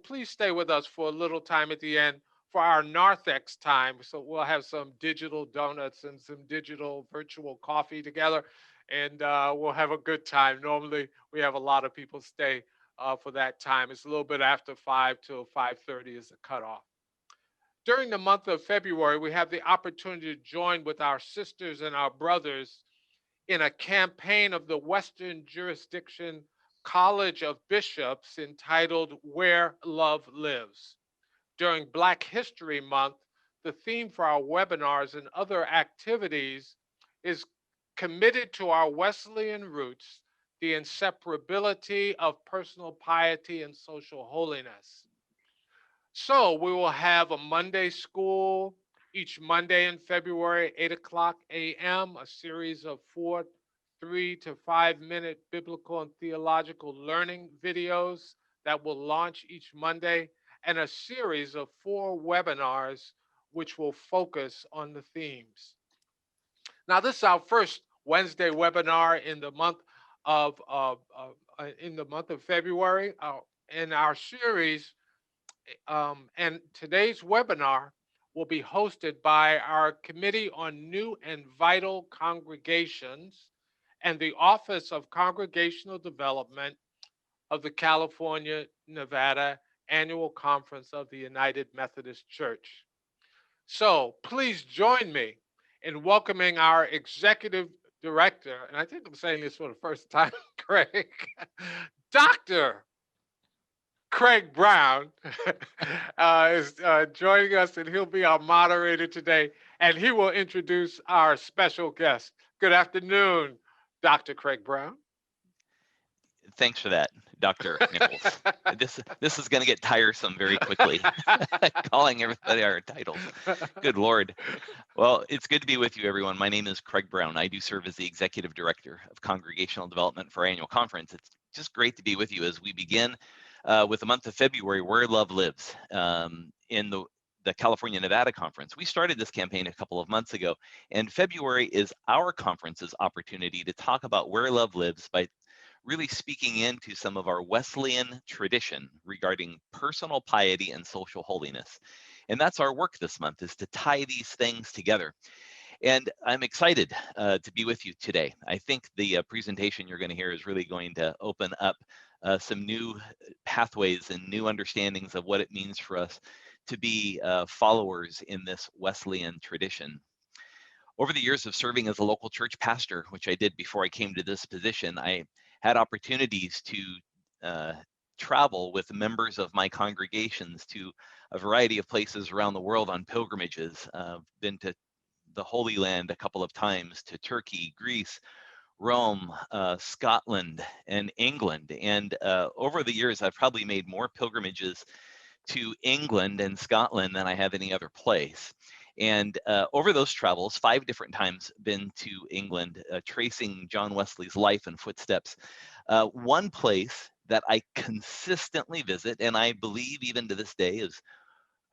please stay with us for a little time at the end for our narthex time. So we'll have some digital donuts and some digital virtual coffee together, and we'll have a good time. Normally, we have a lot of people stay for that time. It's a little bit after 5 till 5:30 is the cutoff. During the month of February, we have the opportunity to join with our sisters and our brothers in a campaign of the Western Jurisdiction College of Bishops entitled Where Love Lives. During Black History Month, the theme for our webinars and other activities is committed to our Wesleyan roots, the inseparability of personal piety and social holiness. So we will have a Monday school each Monday in February, 8 o'clock a.m., a series of 3 to 5 minute biblical and theological learning videos that will launch each Monday, and a series of 4 webinars which will focus on the themes. Now, this is our first Wednesday webinar in the month of February. In our series, and today's webinar will be hosted by our Committee on New and Vital Congregations and the Office of Congregational Development of the California, Nevada Annual Conference of the United Methodist Church. So please join me in welcoming our Executive Director, and I think I'm saying this for the first time, Craig, Dr. Craig Brown is joining us, and he'll be our moderator today, and he will introduce our special guest. Good afternoon, Dr. Craig Brown. Thanks for that, Dr. Nichols. This is going to get tiresome very quickly, calling everybody our titles. Good Lord. Well, it's good to be with you, everyone. My name is Craig Brown. I do serve as the Executive Director of Congregational Development for our annual conference. It's just great to be with you as we begin with the month of February, Where Love Lives, in the California, Nevada conference. We started this campaign a couple of months ago, and February is our conference's opportunity to talk about where love lives by really speaking into some of our Wesleyan tradition regarding personal piety and social holiness. And that's our work this month, is to tie these things together. And I'm excited to be with you today. I think the presentation you're going to hear is really going to open up some new pathways and new understandings of what it means for us to be followers in this Wesleyan tradition. Over the years of serving as a local church pastor, which I did before I came to this position, I had opportunities to travel with members of my congregations to a variety of places around the world on pilgrimages. Been to the Holy Land a couple of times, to Turkey, Greece, Rome, Scotland, and England. And over the years, I've probably made more pilgrimages to England and Scotland than I have any other place. And over those travels, 5 different times been to England, tracing John Wesley's life and footsteps. One place that I consistently visit, and I believe even to this day is,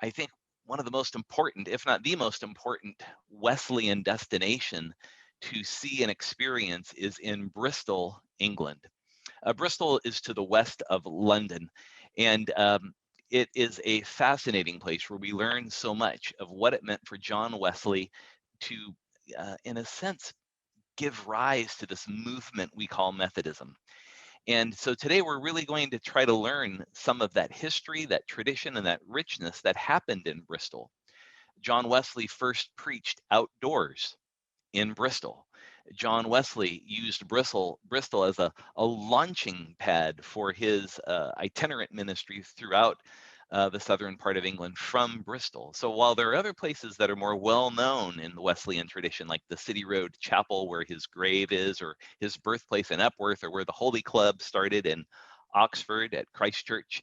I think, one of the most important, if not the most important, Wesleyan destination to see and experience is in Bristol, England. Bristol is to the west of London, and it is a fascinating place where we learn so much of what it meant for John Wesley to, in a sense, give rise to this movement we call Methodism. And so today we're really going to try to learn some of that history, that tradition, and that richness that happened in Bristol. John Wesley first preached outdoors in Bristol. John Wesley used Bristol as a launching pad for his itinerant ministry throughout the southern part of England from Bristol. So while there are other places that are more well-known in the Wesleyan tradition, like the City Road Chapel where his grave is, or his birthplace in Epworth, or where the Holy Club started in Oxford at Christ Church,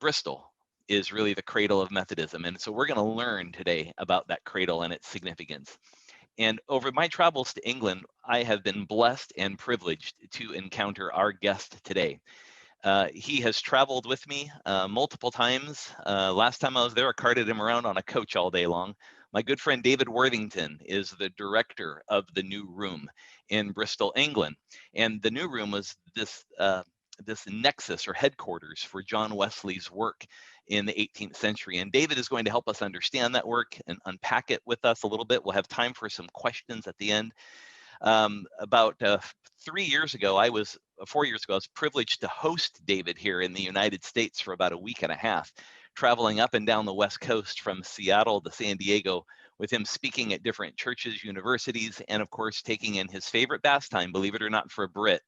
Bristol is really the cradle of Methodism. And so we're going to learn today about that cradle and its significance. And over my travels to England, I have been blessed and privileged to encounter our guest today. He has traveled with me multiple times. Last time I was there, I carted him around on a coach all day long. My good friend David Worthington is the director of the New Room in Bristol, England. And the New Room was this this nexus or headquarters for John Wesley's work in the 18th century. And David is going to help us understand that work and unpack it with us a little bit. We'll have time for some questions at the end. About 4 years ago, I was privileged to host David here in the United States for about a week and a half, traveling up and down the West Coast from Seattle to San Diego, with him speaking at different churches, universities, and of course, taking in his favorite pastime, believe it or not, for a Brit,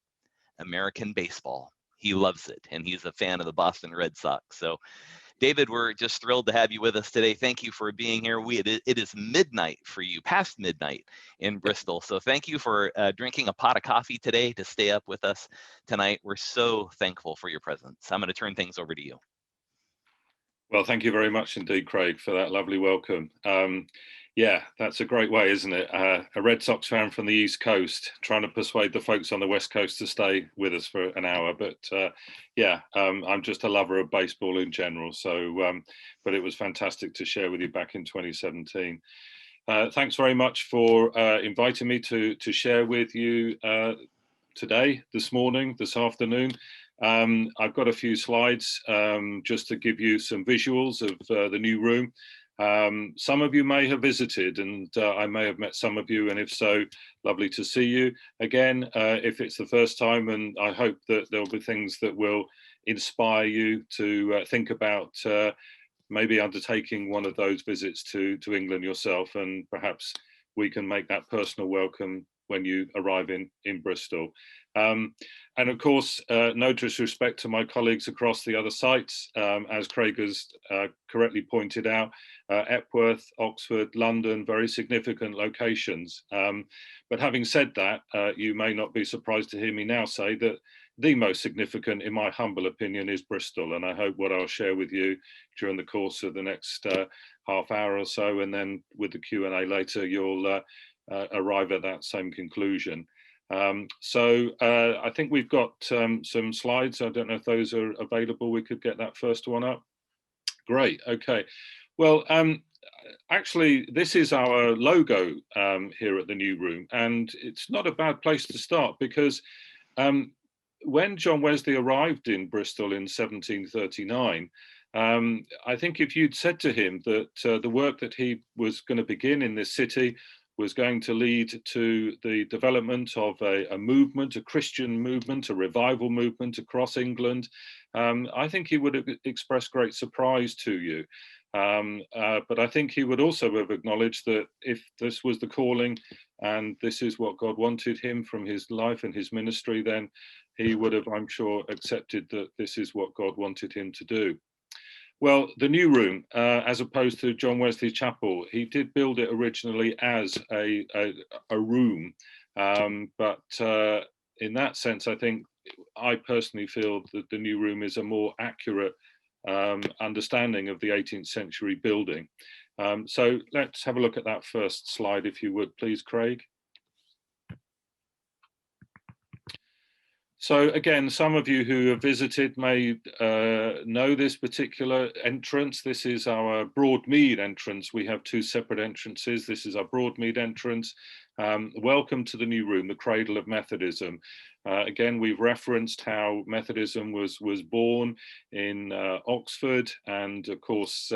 American baseball. He loves it, and he's a fan of the Boston Red Sox. So David, we're just thrilled to have you with us today. Thank you for being here. It is midnight for you, past midnight in Bristol. So thank you for drinking a pot of coffee today to stay up with us tonight. We're so thankful for your presence. I'm going to turn things over to you. Well, thank you very much indeed, Craig, for that lovely welcome. Yeah, that's a great way, isn't it? A Red Sox fan from the East Coast trying to persuade the folks on the West Coast to stay with us for an hour. But yeah, I'm just a lover of baseball in general. So, but it was fantastic to share with you back in 2017. Thanks very much for inviting me to share with you today, this morning, this afternoon. I've got a few slides just to give you some visuals of the new room. Some of you may have visited, and I may have met some of you, and if so, lovely to see you again. If it's the first time, and I hope that there'll be things that will inspire you to think about maybe undertaking one of those visits to England yourself, and perhaps we can make that personal welcome when you arrive in Bristol. And of course, no disrespect to my colleagues across the other sites, as Craig has correctly pointed out, Epworth, Oxford, London, very significant locations. But having said that, you may not be surprised to hear me now say that the most significant, in my humble opinion, is Bristol. And I hope what I'll share with you during the course of the next half hour or so, and then with the Q&A later, you'll arrive at that same conclusion. So I think we've got some slides. I don't know if those are available. We could get that first one up. Great. Okay. Well, actually, this is our logo here at the new room, and it's not a bad place to start because when John Wesley arrived in Bristol in 1739, I think if you'd said to him that the work that he was going to begin in this city was going to lead to the development of a movement, a Christian movement, a revival movement across England, I think he would have expressed great surprise to you. But I think he would also have acknowledged that if this was the calling and this is what God wanted him from his life and his ministry, then he would have, I'm sure, accepted that this is what God wanted him to do. Well, the new room, as opposed to John Wesley Chapel, he did build it originally as a room. But in that sense, I personally feel that the new room is a more accurate understanding of the 18th century building. So let's have a look at that first slide, if you would, please, Craig. So again, some of you who have visited may know this particular entrance. This is our Broadmead entrance. We have two separate entrances. This is our Broadmead entrance. Welcome to the new room, the cradle of Methodism. Again, we've referenced how Methodism was born in Oxford, and of course,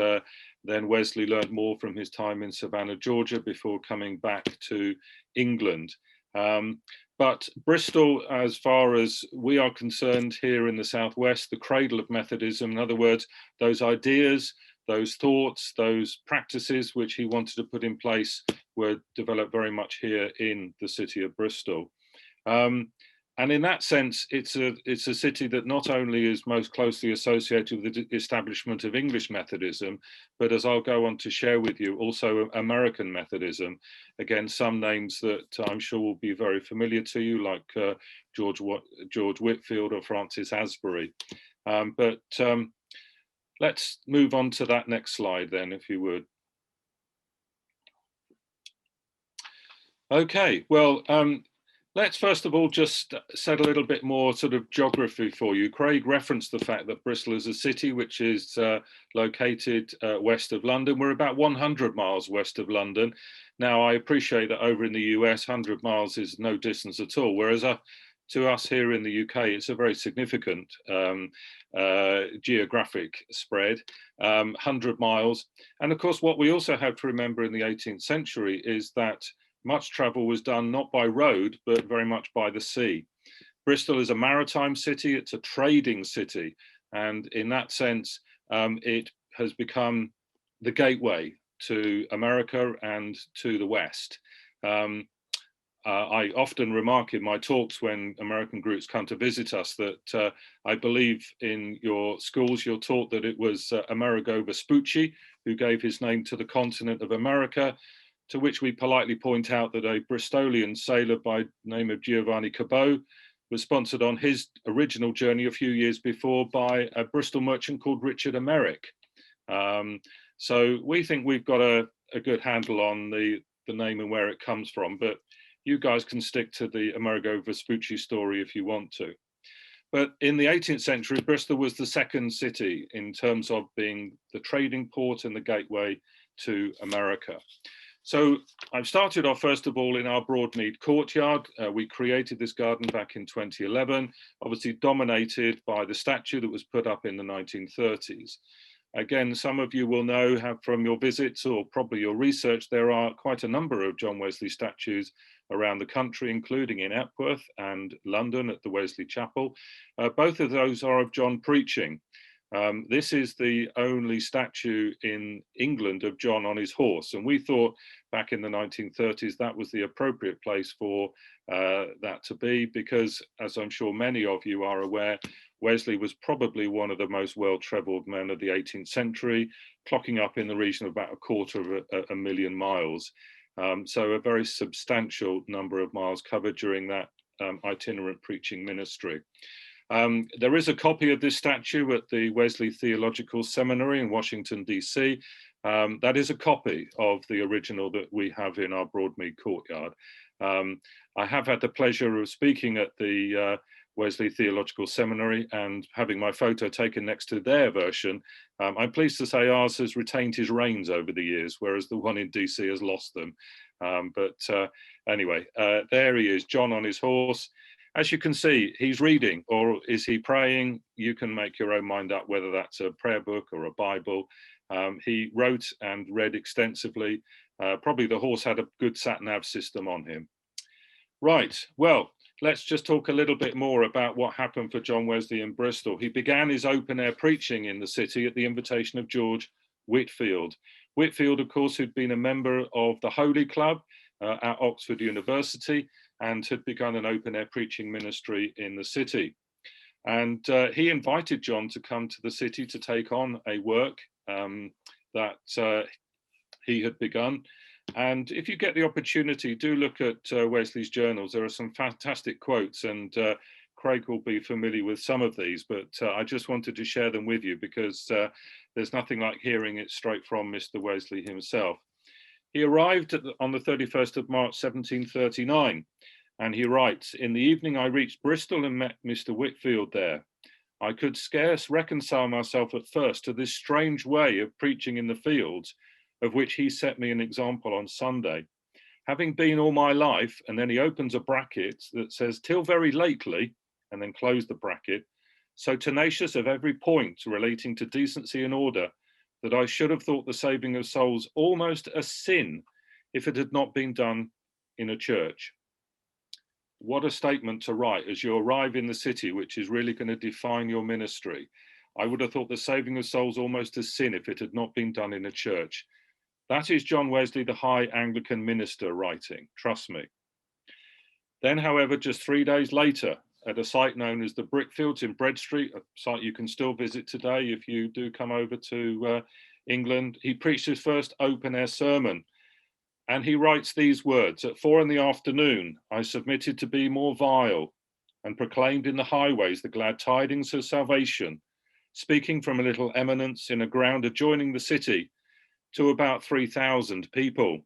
then Wesley learned more from his time in Savannah, Georgia, before coming back to England. But Bristol, as far as we are concerned here in the Southwest, the cradle of Methodism, in other words, those ideas, those thoughts, those practices which he wanted to put in place were developed very much here in the city of Bristol. And in that sense, it's a city that not only is most closely associated with the establishment of English Methodism, but as I'll go on to share with you, also American Methodism. Again, some names that I'm sure will be very familiar to you, like George Whitefield or Francis Asbury. But let's move on to that next slide then, if you would. Okay, well, let's first of all just set a little bit more sort of geography for you. Craig referenced the fact that Bristol is a city which is located west of London. We're about 100 miles west of London. Now, I appreciate that over in the US, 100 miles is no distance at all, whereas to us here in the UK, it's a very significant geographic spread, 100 miles. And of course, what we also have to remember in the 18th century is that much travel was done not by road, but very much by the sea. Bristol is a maritime city, it's a trading city. And in that sense, it has become the gateway to America and to the West. I often remark in my talks when American groups come to visit us that I believe in your schools you're taught that it was Amerigo Vespucci who gave his name to the continent of America, to which we politely point out that a Bristolian sailor by the name of Giovanni Cabot was sponsored on his original journey a few years before by a Bristol merchant called Richard Emmerich. So we think we've got a good handle on the name and where it comes from, but you guys can stick to the Amerigo Vespucci story if you want to. But in the 18th century, Bristol was the second city in terms of being the trading port and the gateway to America. So I've started off, first of all, in our Broadmead courtyard. We created this garden back in 2011, obviously dominated by the statue that was put up in the 1930s. Again, some of you will know from your visits or probably your research, there are quite a number of John Wesley statues around the country, including in Epworth and London at the Wesley Chapel. Both of those are of John preaching. This is the only statue in England of John on his horse. And we thought back in the 1930s, that was the appropriate place for that to be, because as I'm sure many of you are aware, Wesley was probably one of the most well-traveled men of the 18th century, clocking up in the region of about 250,000 miles. So a very substantial number of miles covered during that itinerant preaching ministry. There is a copy of this statue at the Wesley Theological Seminary in Washington, DC. That is a copy of the original that we have in our Broadmead courtyard. I have had the pleasure of speaking at the Wesley Theological Seminary and having my photo taken next to their version. I'm pleased to say ours has retained his reins over the years, whereas the one in DC has lost them. Anyway, there he is, John on his horse. As you can see, he's reading, or is he praying? You can make your own mind up whether that's a prayer book or a Bible. He wrote and read extensively. Probably the horse had a good sat-nav system on him. Right, well, let's just talk a little bit more about what happened for John Wesley in Bristol. He began his open-air preaching in the city at the invitation of George Whitefield. Whitefield, of course, who'd been a member of the Holy Club at Oxford University and had begun an open-air preaching ministry in the city. And he invited John to come to the city to take on a work that he had begun. And if you get the opportunity, do look at Wesley's journals. There are some fantastic quotes, and Craig will be familiar with some of these, but I just wanted to share them with you because there's nothing like hearing it straight from Mr. Wesley himself. He arrived on the 31st of March, 1739, and he writes, "In the evening I reached Bristol and met Mr. Whitefield there. I could scarce reconcile myself at first to this strange way of preaching in the fields, of which he set me an example on Sunday. Having been all my life," and then he opens a bracket that says, "till very lately," and then close the bracket, "so tenacious of every point relating to decency and order, that I should have thought the saving of souls almost a sin if it had not been done in a church." What a statement to write as you arrive in the city, which is really going to define your ministry. I would have thought the saving of souls almost a sin if it had not been done in a church. That is John Wesley, the High Anglican minister, writing, trust me. Then, however, just 3 days later, at a site known as the Brickfields in Bread Street, a site you can still visit today if you do come over to England, he preached his first open-air sermon. And he writes these words, "At 4 PM, I submitted to be more vile and proclaimed in the highways the glad tidings of salvation, speaking from a little eminence in a ground adjoining the city to about 3,000 people."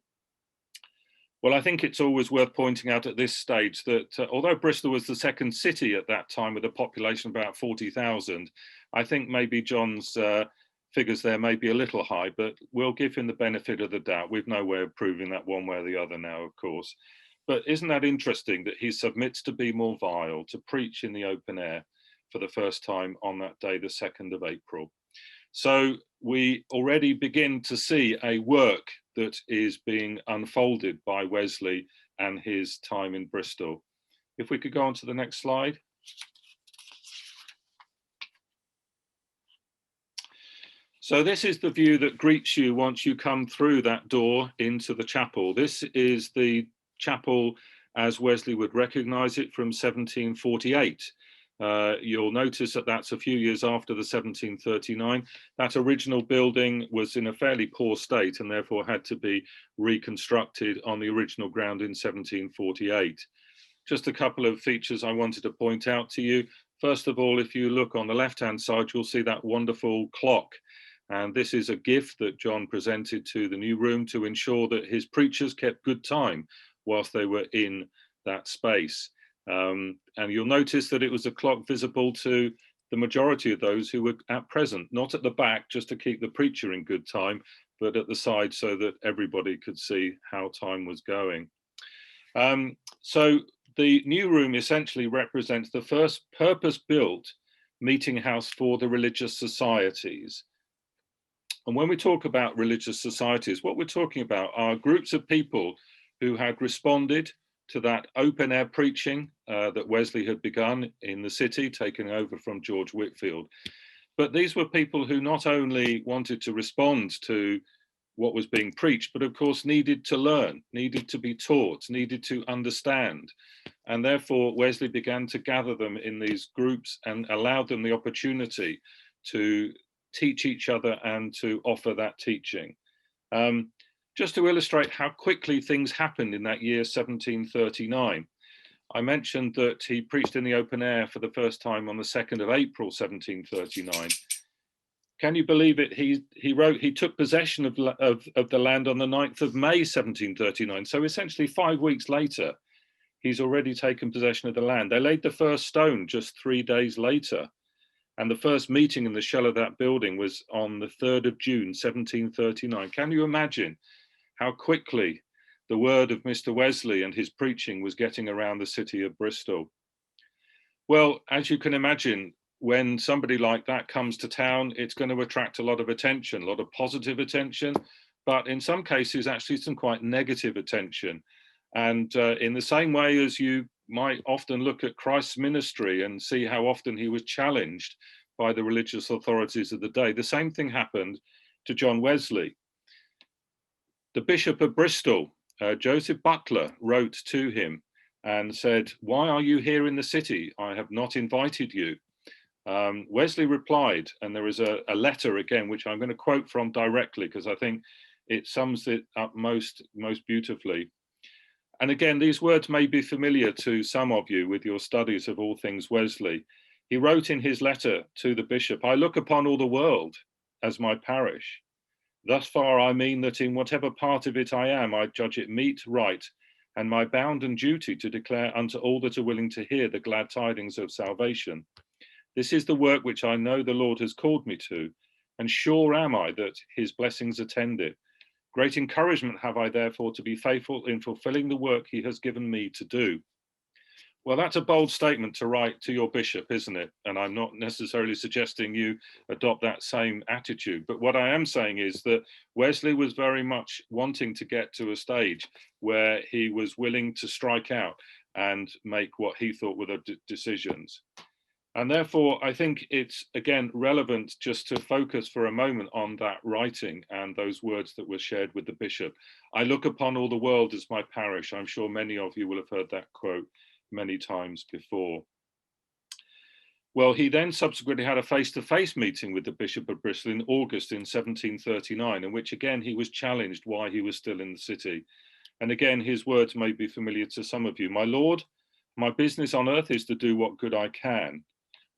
Well, I think it's always worth pointing out at this stage that although Bristol was the second city at that time with a population of about 40,000, I think maybe John's figures there may be a little high, but we'll give him the benefit of the doubt. We've no way of proving that one way or the other now, of course. But isn't that interesting that he submits to be more vile, to preach in the open air for the first time on that day, the 2nd of April. So we already begin to see a work that is being unfolded by Wesley and his time in Bristol. If we could go on to the next slide. So this is the view that greets you once you come through that door into the chapel. This is the chapel as Wesley would recognize it from 1748. You'll notice that that's a few years after the 1739. That original building was in a fairly poor state and therefore had to be reconstructed on the original ground in 1748. Just a couple of features I wanted to point out to you. First of all, if you look on the left-hand side, you'll see that wonderful clock. And this is a gift that John presented to the new room to ensure that his preachers kept good time whilst they were in that space. And you'll notice that it was a clock visible to the majority of those who were at present, not at the back just to keep the preacher in good time, but at the side so that everybody could see how time was going. So the new room essentially represents the first purpose-built meeting house for the religious societies. And when we talk about religious societies, what we're talking about are groups of people who had responded to that open air preaching that Wesley had begun in the city, taken over from George Whitefield. But these were people who not only wanted to respond to what was being preached, but of course needed to learn, needed to be taught, needed to understand. And therefore Wesley began to gather them in these groups and allowed them the opportunity to teach each other and to offer that teaching. Just to illustrate how quickly things happened in that year 1739, I mentioned that he preached in the open air for the first time on the 2nd of April 1739. Can you believe it? He took possession of the land on the 9th of May 1739. So essentially 5 weeks later, he's already taken possession of the land. They laid the first stone just 3 days later. And the first meeting in the shell of that building was on the 3rd of June, 1739. Can you imagine how quickly the word of Mr. Wesley and his preaching was getting around the city of Bristol? Well, as you can imagine, when somebody like that comes to town, it's going to attract a lot of attention, a lot of positive attention, but in some cases, actually some quite negative attention. And in the same way as you might often look at Christ's ministry and see how often he was challenged by the religious authorities of the day, the same thing happened to John Wesley. The Bishop of Bristol, Joseph Butler, wrote to him and said, "Why are you here in the city? I have not invited you." Wesley replied, and there is a letter again, which I'm going to quote from directly because I think it sums it up most beautifully. And again, these words may be familiar to some of you with your studies of all things Wesley. He wrote in his letter to the bishop, "I look upon all the world as my parish. Thus far I mean that in whatever part of it I am, I judge it meet, right, and my bounden duty to declare unto all that are willing to hear the glad tidings of salvation. This is the work which I know the Lord has called me to, and sure am I that his blessings attend it. Great encouragement have I therefore to be faithful in fulfilling the work he has given me to do." Well, that's a bold statement to write to your bishop, isn't it? And I'm not necessarily suggesting you adopt that same attitude. But what I am saying is that Wesley was very much wanting to get to a stage where he was willing to strike out and make what he thought were the decisions. And therefore, I think it's, again, relevant just to focus for a moment on that writing and those words that were shared with the bishop. "I look upon all the world as my parish." I'm sure many of you will have heard that quote many times before. Well, he then subsequently had a face-to-face meeting with the Bishop of Bristol in August in 1739, in which again he was challenged why he was still in the city. And again, his words may be familiar to some of you. "My Lord, my business on earth is to do what good I can.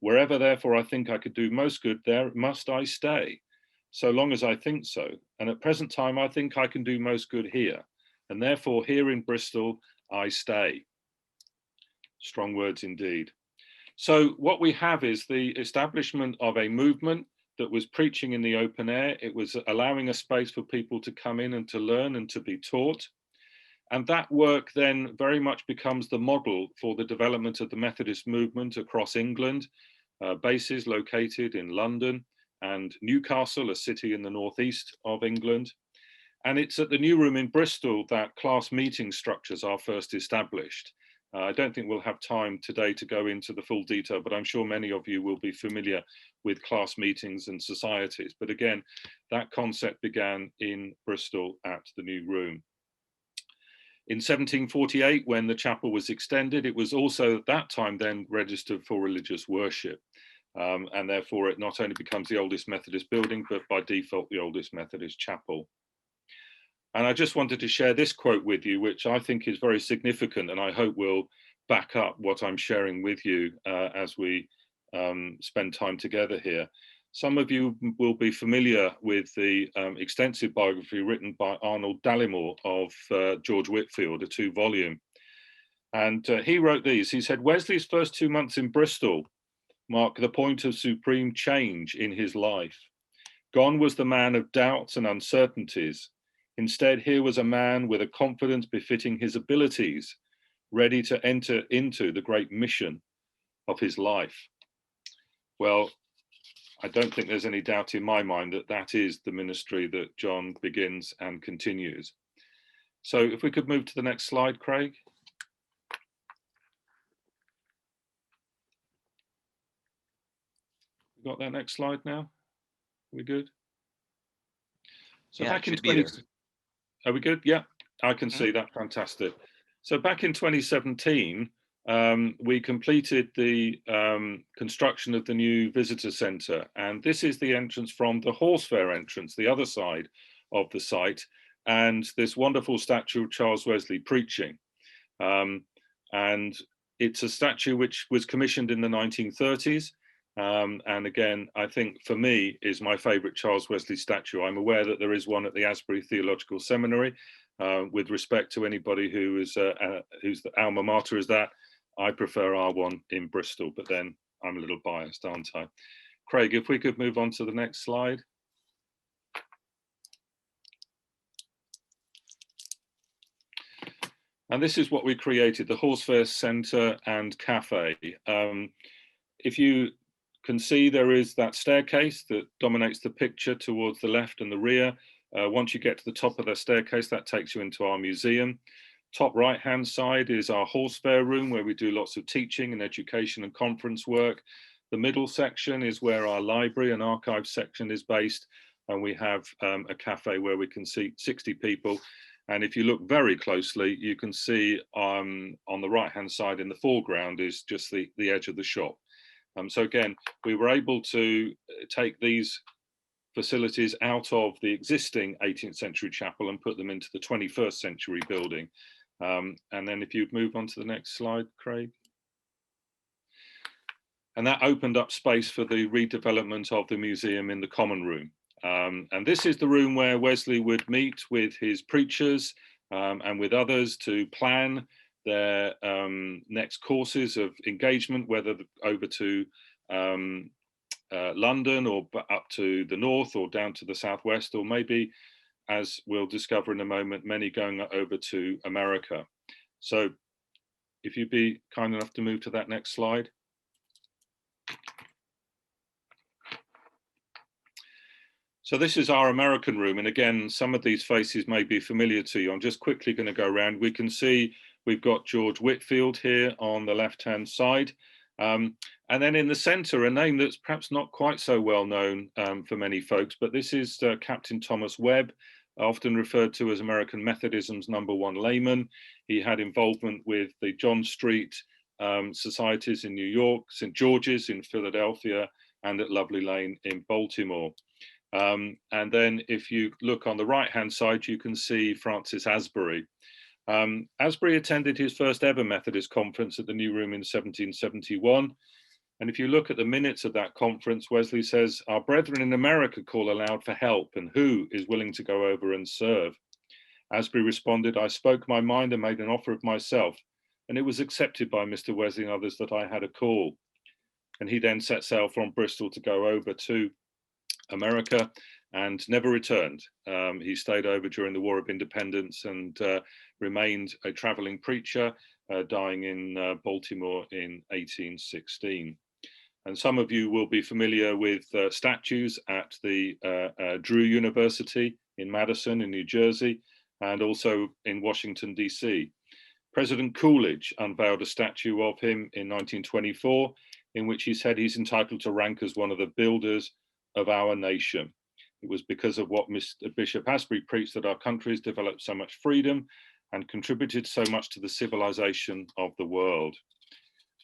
Wherever, therefore, I think I could do most good, there must I stay, so long as I think so. And at present time, I think I can do most good here. And therefore, here in Bristol, I stay." Strong words indeed. So what we have is the establishment of a movement that was preaching in the open air. It was allowing a space for people to come in and to learn and to be taught. And that work then very much becomes the model for the development of the Methodist movement across England, bases located in London and Newcastle, a city in the northeast of England. And it's at the New Room in Bristol that class meeting structures are first established. I don't think we'll have time today to go into the full detail, but I'm sure many of you will be familiar with class meetings and societies. But again, that concept began in Bristol at the New Room. In 1748, when the chapel was extended, it was also at that time then registered for religious worship. And therefore it not only becomes the oldest Methodist building, but by default, the oldest Methodist chapel. And I just wanted to share this quote with you, which I think is very significant, and I hope will back up what I'm sharing with you as we spend time together here. Some of you will be familiar with the extensive biography written by Arnold Dallimore of George Whitefield, a 2-volume. And he wrote these. He said, Wesley's first 2 months in Bristol mark the point of supreme change in his life. Gone was the man of doubts and uncertainties. Instead, here was a man with a confidence befitting his abilities, ready to enter into the great mission of his life. Well, I don't think there's any doubt in my mind that that is the ministry that John begins and continues. So if we could move to the next slide, Craig. Got that next slide now? Are we good? So yeah, back in it should be there. Are we good? Yeah, I can see that. Fantastic. So back in 2017, we completed the construction of the new visitor centre, and this is the entrance from the horse fair entrance, the other side of the site, and this wonderful statue of Charles Wesley preaching. And it's a statue which was commissioned in the 1930s. And again, I think for me is my favourite Charles Wesley statue. I'm aware that there is one at the Asbury Theological Seminary. With respect to anybody who is whose the alma mater is that, I prefer our one in Bristol, but then I'm a little biased, aren't I? Craig, if we could move on to the next slide. And this is what we created, the Horse Fair Centre and Cafe. If you can see, there is that staircase that dominates the picture towards the left and the rear. Once you get to the top of the staircase, that takes you into our museum. Top right-hand side is our horse fair room, where we do lots of teaching and education and conference work. The middle section is where our library and archive section is based, and we have a cafe where we can seat 60 people. And if you look very closely, you can see on the right-hand side in the foreground is just the edge of the shop. So again, we were able to take these facilities out of the existing 18th century chapel and put them into the 21st century building. And then if you'd move on to the next slide, Craig. And that opened up space for the redevelopment of the museum in the common room. And this is the room where Wesley would meet with his preachers and with others to plan their next courses of engagement, whether over to London or up to the north or down to the southwest, or maybe, as we'll discover in a moment, many going over to America. So if you'd be kind enough to move to that next slide. So this is our American room. And again, some of these faces may be familiar to you. I'm just quickly going to go around. We can see we've got George Whitefield here on the left-hand side. And then in the center, a name that's perhaps not quite so well known for many folks, but this is Captain Thomas Webb, often referred to as American Methodism's #1 layman. He had involvement with the John Street societies in New York, St. George's in Philadelphia, and at Lovely Lane in Baltimore. And then if you look on the right-hand side, you can see Francis Asbury. Asbury attended his first ever Methodist conference at the New Room in 1771. And if you look at the minutes of that conference, Wesley says, "Our brethren in America call aloud for help, and who is willing to go over and serve?" Asbury responded, "I spoke my mind and made an offer of myself, and it was accepted by Mr. Wesley and others that I had a call." And he then set sail from Bristol to go over to America. and never returned. He stayed over during the War of Independence and remained a traveling preacher, dying in Baltimore in 1816. And some of you will be familiar with statues at the Drew University in Madison in New Jersey, and also in Washington, DC. President Coolidge unveiled a statue of him in 1924, in which he said he's entitled to rank as one of the builders of our nation. It was because of what Mr. Bishop Asbury preached that our country has developed so much freedom and contributed so much to the civilization of the world.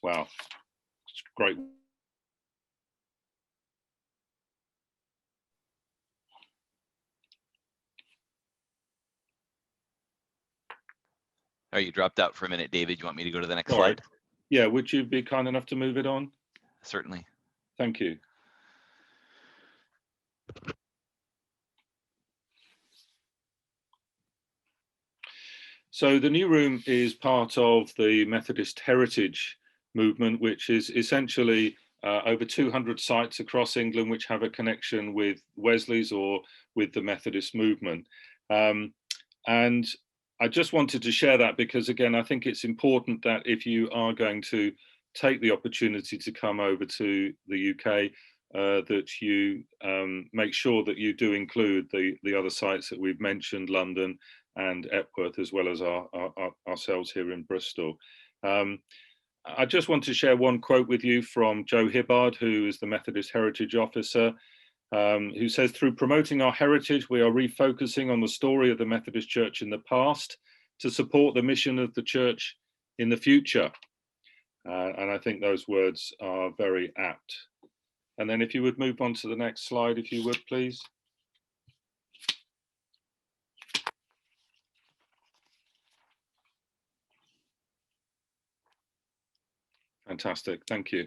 Wow, it's great. Oh, you dropped out for a minute, David. You want me to go to the next All right. slide? Yeah, would you be kind enough to move it on? Certainly. Thank you. So the New Room is part of the Methodist Heritage Movement, which is essentially over 200 sites across England which have a connection with Wesley's or with the Methodist movement. And I just wanted to share that because, again, I think it's important that if you are going to take the opportunity to come over to the UK, that you make sure that you do include the other sites that we've mentioned, London and Epworth, as well as ourselves here in Bristol. I just want to share one quote with you from Joe Hibbard, who is the Methodist Heritage Officer, who says, "Through promoting our heritage, we are refocusing on the story of the Methodist Church in the past to support the mission of the church in the future." And I think those words are very apt. And then if you would move on to the next slide, if you would, please. Fantastic, thank you.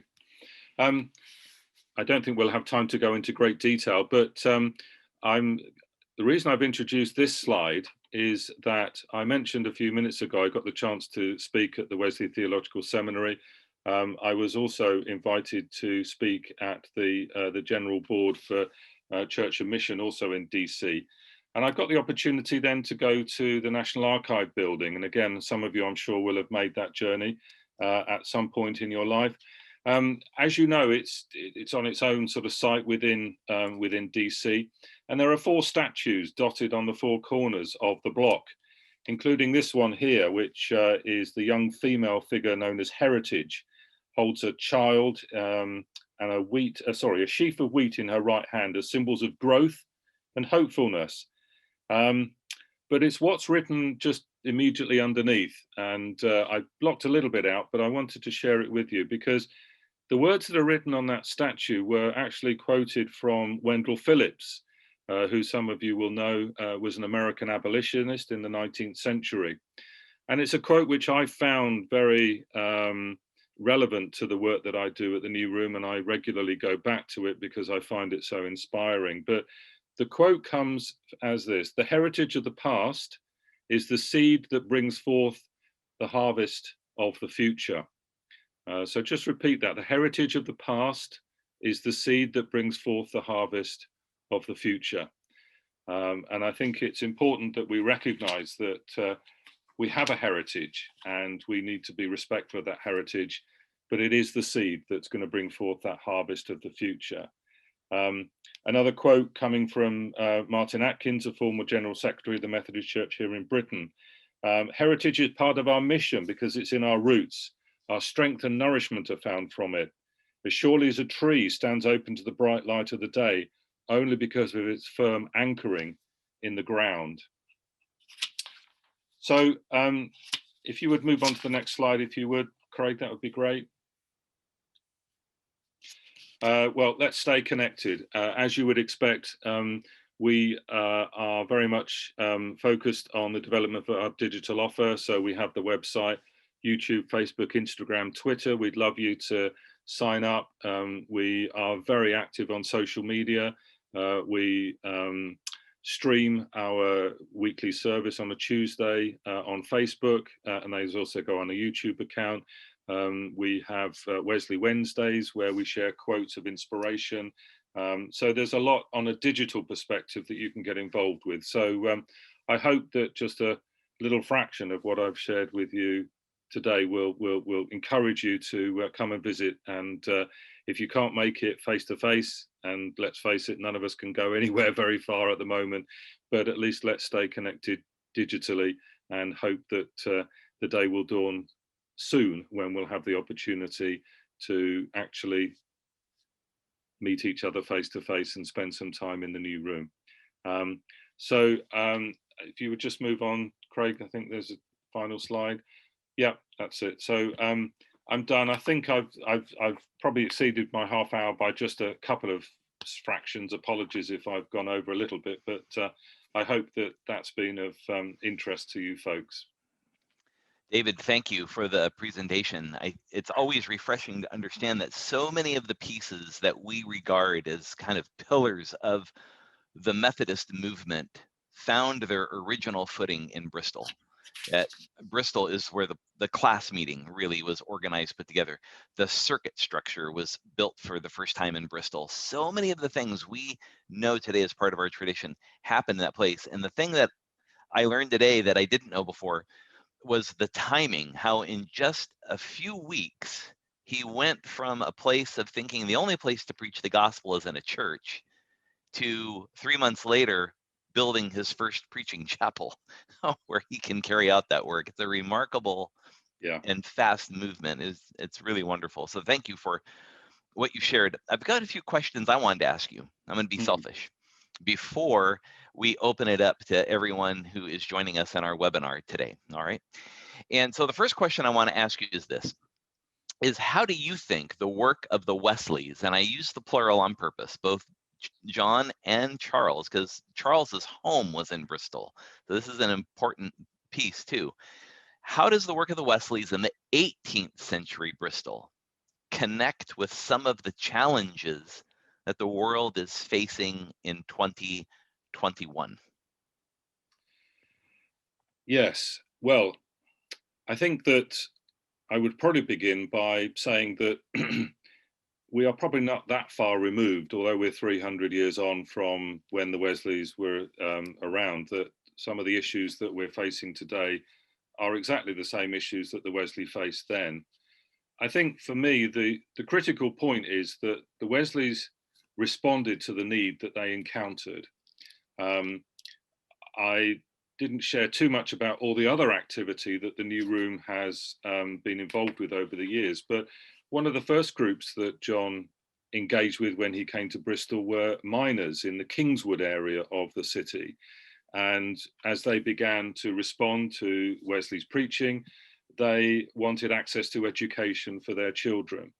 I don't think we'll have time to go into great detail, but the reason I've introduced this slide is that I mentioned a few minutes ago, I got the chance to speak at the Wesley Theological Seminary. I was also invited to speak at the General Board for Church and Mission, also in DC. And I got the opportunity then to go to the National Archive building. And again, some of you, I'm sure, will have made that journey at some point in your life. As you know, it's on its own sort of site within DC, and there are 4 statues dotted on the 4 corners of the block, including this one here, which is the young female figure known as Heritage, holds a child and a sheaf of wheat in her right hand as symbols of growth and hopefulness. But it's what's written just immediately underneath, and I blocked a little bit out, but I wanted to share it with you because the words that are written on that statue were actually quoted from Wendell Phillips, who some of you will know was an American abolitionist in the 19th century. And it's a quote which I found very relevant to the work that I do at the New Room, and I regularly go back to it because I find it so inspiring. But the quote comes as this: "The heritage of the past is the seed that brings forth the harvest of the future." So just repeat that. The heritage of the past is the seed that brings forth the harvest of the future. And I think it's important that we recognize that we have a heritage and we need to be respectful of that heritage, but it is the seed that's going to bring forth that harvest of the future. Another quote coming from Martin Atkins, a former General Secretary of the Methodist Church here in Britain. "Heritage is part of our mission because it's in our roots. Our strength and nourishment are found from it. As surely as a tree stands open to the bright light of the day, only because of its firm anchoring in the ground." So if you would move on to the next slide, if you would, Craig, that would be great. Well, let's stay connected. As you would expect, we are very much focused on the development of our digital offer. So we have the website, YouTube, Facebook, Instagram, Twitter. We'd love you to sign up. We are very active on social media. We stream our weekly service on a Tuesday on Facebook, and those also go on a YouTube account. We have Wesley Wednesdays, where we share quotes of inspiration So there's a lot on a digital perspective that you can get involved with. So I hope that just a little fraction of what I've shared with you today will encourage you to come and visit. And if you can't make it face to face, and let's face it, none of us can go anywhere very far at the moment, but at least let's stay connected digitally and hope that the day will dawn soon when we'll have the opportunity to actually meet each other face to face and spend some time in the new room. So if you would just move on, Craig, I think there's a final slide. Yeah, that's it. So I'm done. I think I've probably exceeded my half hour by just a couple of fractions. Apologies if I've gone over a little bit, but I hope that that's been of interest to you folks. David, thank you for the presentation. It's always refreshing to understand that so many of the pieces that we regard as kind of pillars of the Methodist movement found their original footing in Bristol. Bristol is where the class meeting really was organized, put together. The circuit structure was built for the first time in Bristol. So many of the things we know today as part of our tradition happened in that place. And the thing that I learned today that I didn't know before was the timing, how in just a few weeks, he went from a place of thinking the only place to preach the gospel is in a church to 3 months later, building his first preaching chapel where he can carry out that work. It's a remarkable and fast movement. It's really wonderful. So thank you for what you shared. I've got a few questions I wanted to ask you. I'm going to be selfish before we open it up to everyone who is joining us in our webinar today. All right. And so the first question I want to ask you is this, is how do you think the work of the Wesleys, and I use the plural on purpose, both John and Charles, because Charles's home was in Bristol. So this is an important piece too. How does the work of the Wesleys in the 18th century Bristol connect with some of the challenges that the world is facing in 2021? Yes, well, I think that I would probably begin by saying that we are probably not that far removed, although we're 300 years on from when the Wesleys were around, that some of the issues that we're facing today are exactly the same issues that the Wesley faced then. I think for me, the critical point is that the Wesleys responded to the need that they encountered. I didn't share too much about all the other activity that the New Room has been involved with over the years, but one of the first groups that John engaged with when he came to Bristol were miners in the Kingswood area of the city. And as they began to respond to Wesley's preaching, they wanted access to education for their children.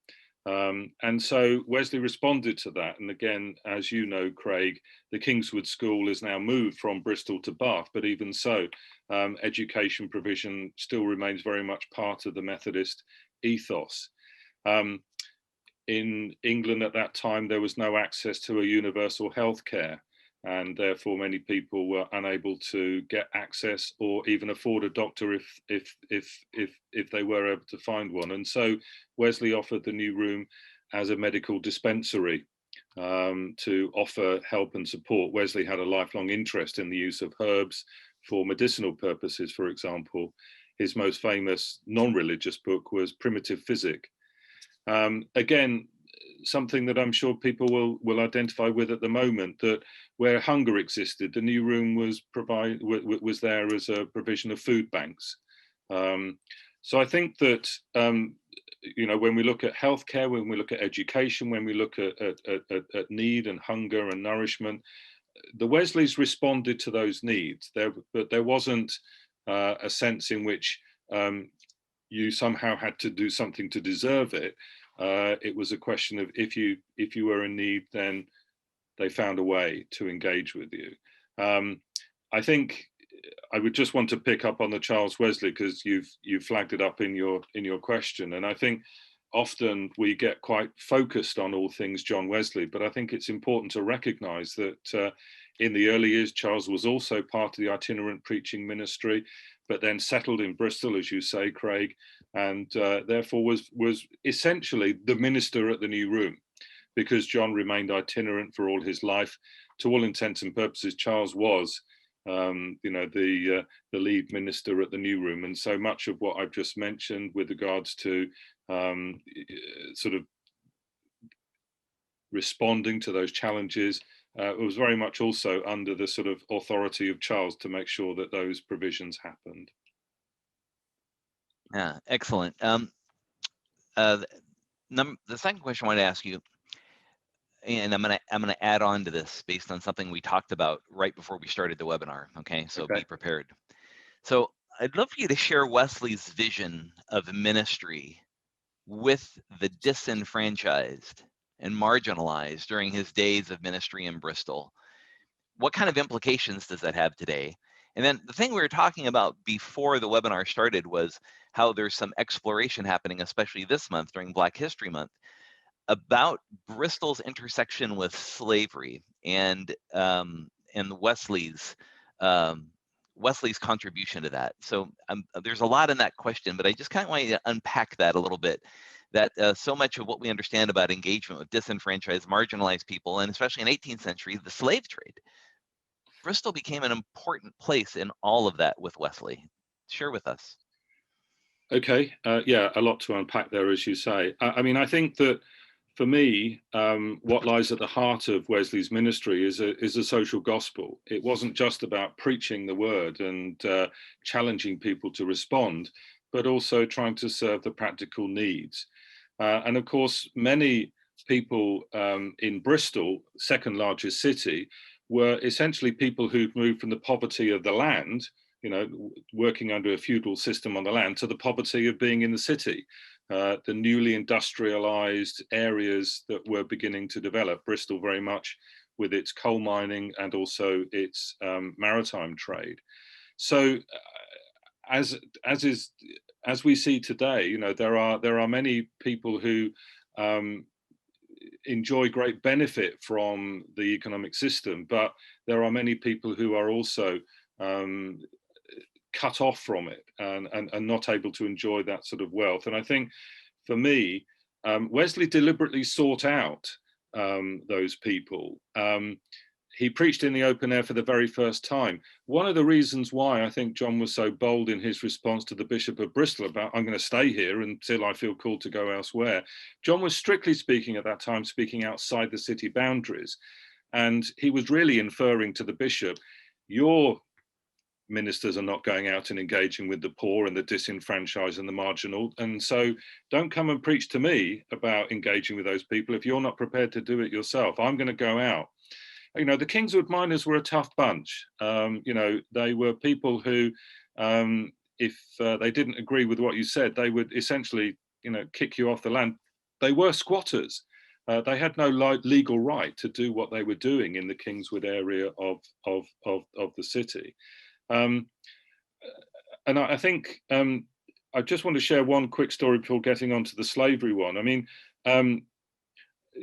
And so Wesley responded to that. And again, as you know, Craig, the Kingswood School is now moved from Bristol to Bath, but even so, education provision still remains very much part of the Methodist ethos. In England at that time, there was no access to a universal health care, and therefore many people were unable to get access or even afford a doctor if they were able to find one. And so Wesley offered the New Room as a medical dispensary to offer help and support. Wesley had a lifelong interest in the use of herbs for medicinal purposes. For example, his most famous non-religious book was Primitive Physic. Again, something that I'm sure people will identify with at the moment, that where hunger existed, the New Room was there as a provision of food banks. So I think that you know, when we look at healthcare, when we look at education, when we look at need and hunger and nourishment, the Wesleys responded to those needs. But there wasn't a sense in which you somehow had to do something to deserve it. It was a question of if you were in need, then they found a way to engage with you. I think I would just want to pick up on the Charles Wesley, because you've flagged it up in your question, and I think often we get quite focused on all things John Wesley, but I think it's important to recognise that in the early years, Charles was also part of the itinerant preaching ministry, but then settled in Bristol, as you say, Craig, and therefore was essentially the minister at the New Room. because John remained itinerant for all his life. To all intents and purposes, Charles was, the lead minister at the New Room, and so much of what I've just mentioned with regards to sort of responding to those challenges was very much also under the sort of authority of Charles to make sure that those provisions happened. Yeah, excellent. The second question I wanted to ask you, and I'm gonna add on to this based on something we talked about right before we started the webinar. Okay, so be prepared. So I'd love for you to share Wesley's vision of ministry with the disenfranchised and marginalized during his days of ministry in Bristol. What kind of implications does that have today? And then the thing we were talking about before the webinar started was how there's some exploration happening, especially this month during Black History Month, about Bristol's intersection with slavery and Wesley's contribution to that. So there's a lot in that question, but I just kind of want you to unpack that a little bit. That so much of what we understand about engagement with disenfranchised, marginalized people, and especially in 18th century, the slave trade, Bristol became an important place in all of that with Wesley. Share with us. Okay, yeah, a lot to unpack there, as you say. I mean, I think that for me, what lies at the heart of Wesley's ministry is a social gospel. It wasn't just about preaching the word and challenging people to respond, but also trying to serve the practical needs. And of course, many people in Bristol, second largest city, were essentially people who'd moved from the poverty of the land, working under a feudal system on the land, to the poverty of being in the city. The newly industrialized areas that were beginning to develop, Bristol very much with its coal mining and also its maritime trade. So as we see today, there are many people who enjoy great benefit from the economic system, but there are many people who are also cut off from it and not able to enjoy that sort of wealth. And I think for me, Wesley deliberately sought out those people. He preached in the open air for the very first time. One of the reasons why I think John was so bold in his response to the Bishop of Bristol about, I'm going to stay here until I feel called to go elsewhere. John was strictly speaking at that time, speaking outside the city boundaries. And he was really inferring to the bishop, your ministers are not going out and engaging with the poor and the disenfranchised and the marginal. And so don't come and preach to me about engaging with those people if you're not prepared to do it yourself. I'm going to go out. The Kingswood miners were a tough bunch. They were people who, if they didn't agree with what you said, they would essentially, kick you off the land. They were squatters. They had no legal right to do what they were doing in the Kingswood area of the city. And I think I just want to share one quick story before getting onto the slavery one. I mean,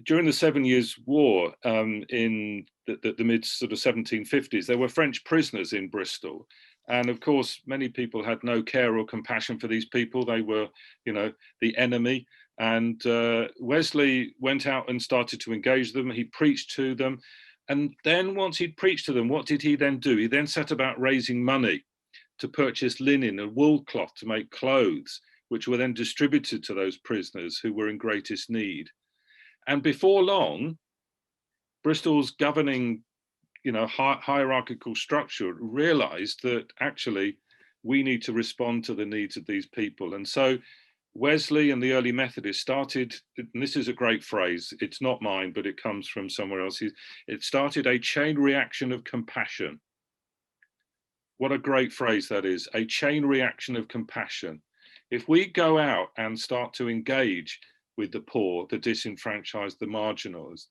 during the 7 Years' War in the mid sort of 1750s, there were French prisoners in Bristol. And of course, many people had no care or compassion for these people. They were, the enemy. And Wesley went out and started to engage them. He preached to them. And then once he'd preached to them, what did he then do? He then set about raising money to purchase linen and wool cloth to make clothes, which were then distributed to those prisoners who were in greatest need. And before long, Bristol's governing, hierarchical structure realized that actually we need to respond to the needs of these people. And so Wesley and the early Methodists started, and this is a great phrase, it's not mine, but it comes from somewhere else. It started a chain reaction of compassion. What a great phrase that is, a chain reaction of compassion. If we go out and start to engage with the poor, the disenfranchised, the marginalized,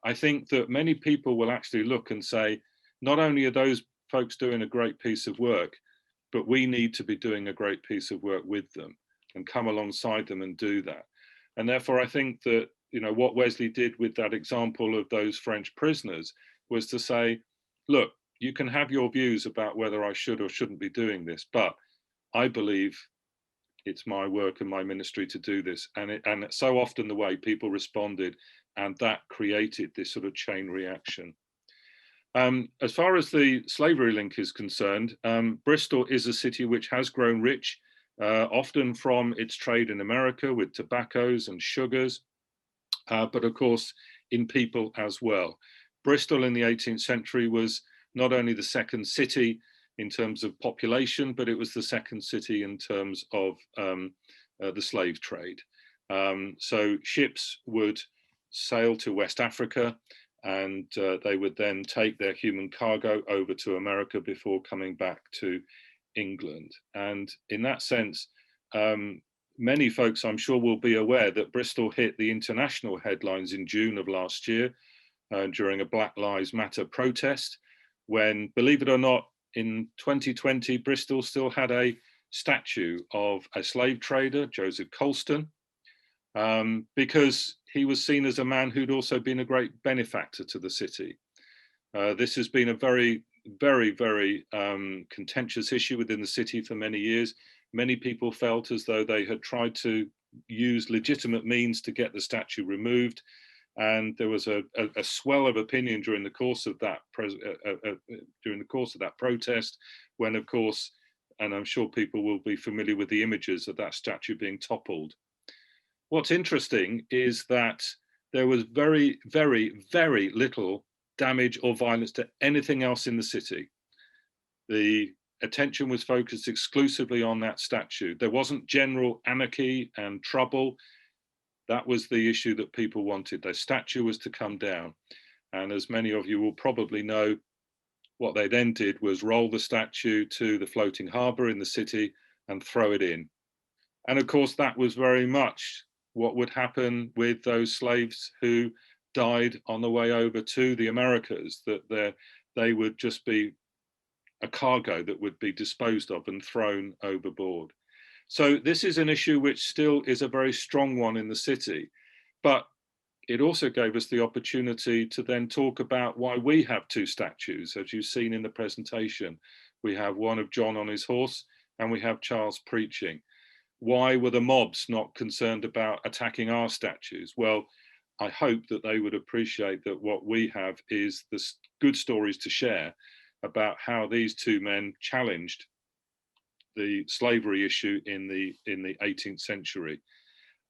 I think that many people will actually look and say, not only are those folks doing a great piece of work, but we need to be doing a great piece of work with them and come alongside them and do that. And therefore, I think that, what Wesley did with that example of those French prisoners was to say, look, you can have your views about whether I should or shouldn't be doing this, but I believe It's my work and my ministry to do this. And so often the way people responded, and that created this sort of chain reaction. As far as the slavery link is concerned, Bristol is a city which has grown rich, often from its trade in America with tobaccos and sugars, but of course in people as well. Bristol in the 18th century was not only the second city in terms of population, but it was the second city in terms of the slave trade. So ships would sail to West Africa, and they would then take their human cargo over to America before coming back to England. And in that sense, many folks, I'm sure, will be aware that Bristol hit the international headlines in June of last year during a Black Lives Matter protest, when, believe it or not, in 2020, Bristol still had a statue of a slave trader, Joseph Colston, because he was seen as a man who'd also been a great benefactor to the city. This has been a very, very, very contentious issue within the city for many years. Many people felt as though they had tried to use legitimate means to get the statue removed. And there was a swell of opinion during the course of that protest, when, of course, and I'm sure people will be familiar with the images of that statue being toppled. What's interesting is that there was very, very, very little damage or violence to anything else in the city. The attention was focused exclusively on that statue. There wasn't general anarchy and trouble. That was the issue that people wanted. Their statue was to come down. And as many of you will probably know, what they then did was roll the statue to the floating harbour in the city and throw it in. And of course, that was very much what would happen with those slaves who died on the way over to the Americas, that they would just be a cargo that would be disposed of and thrown overboard. So this is an issue which still is a very strong one in the city, but it also gave us the opportunity to then talk about why we have two statues. As you've seen in the presentation, we have one of John on his horse and we have Charles preaching. Why were the mobs not concerned about attacking our statues? Well, I hope that they would appreciate that what we have is the good stories to share about how these two men challenged the slavery issue in the 18th century.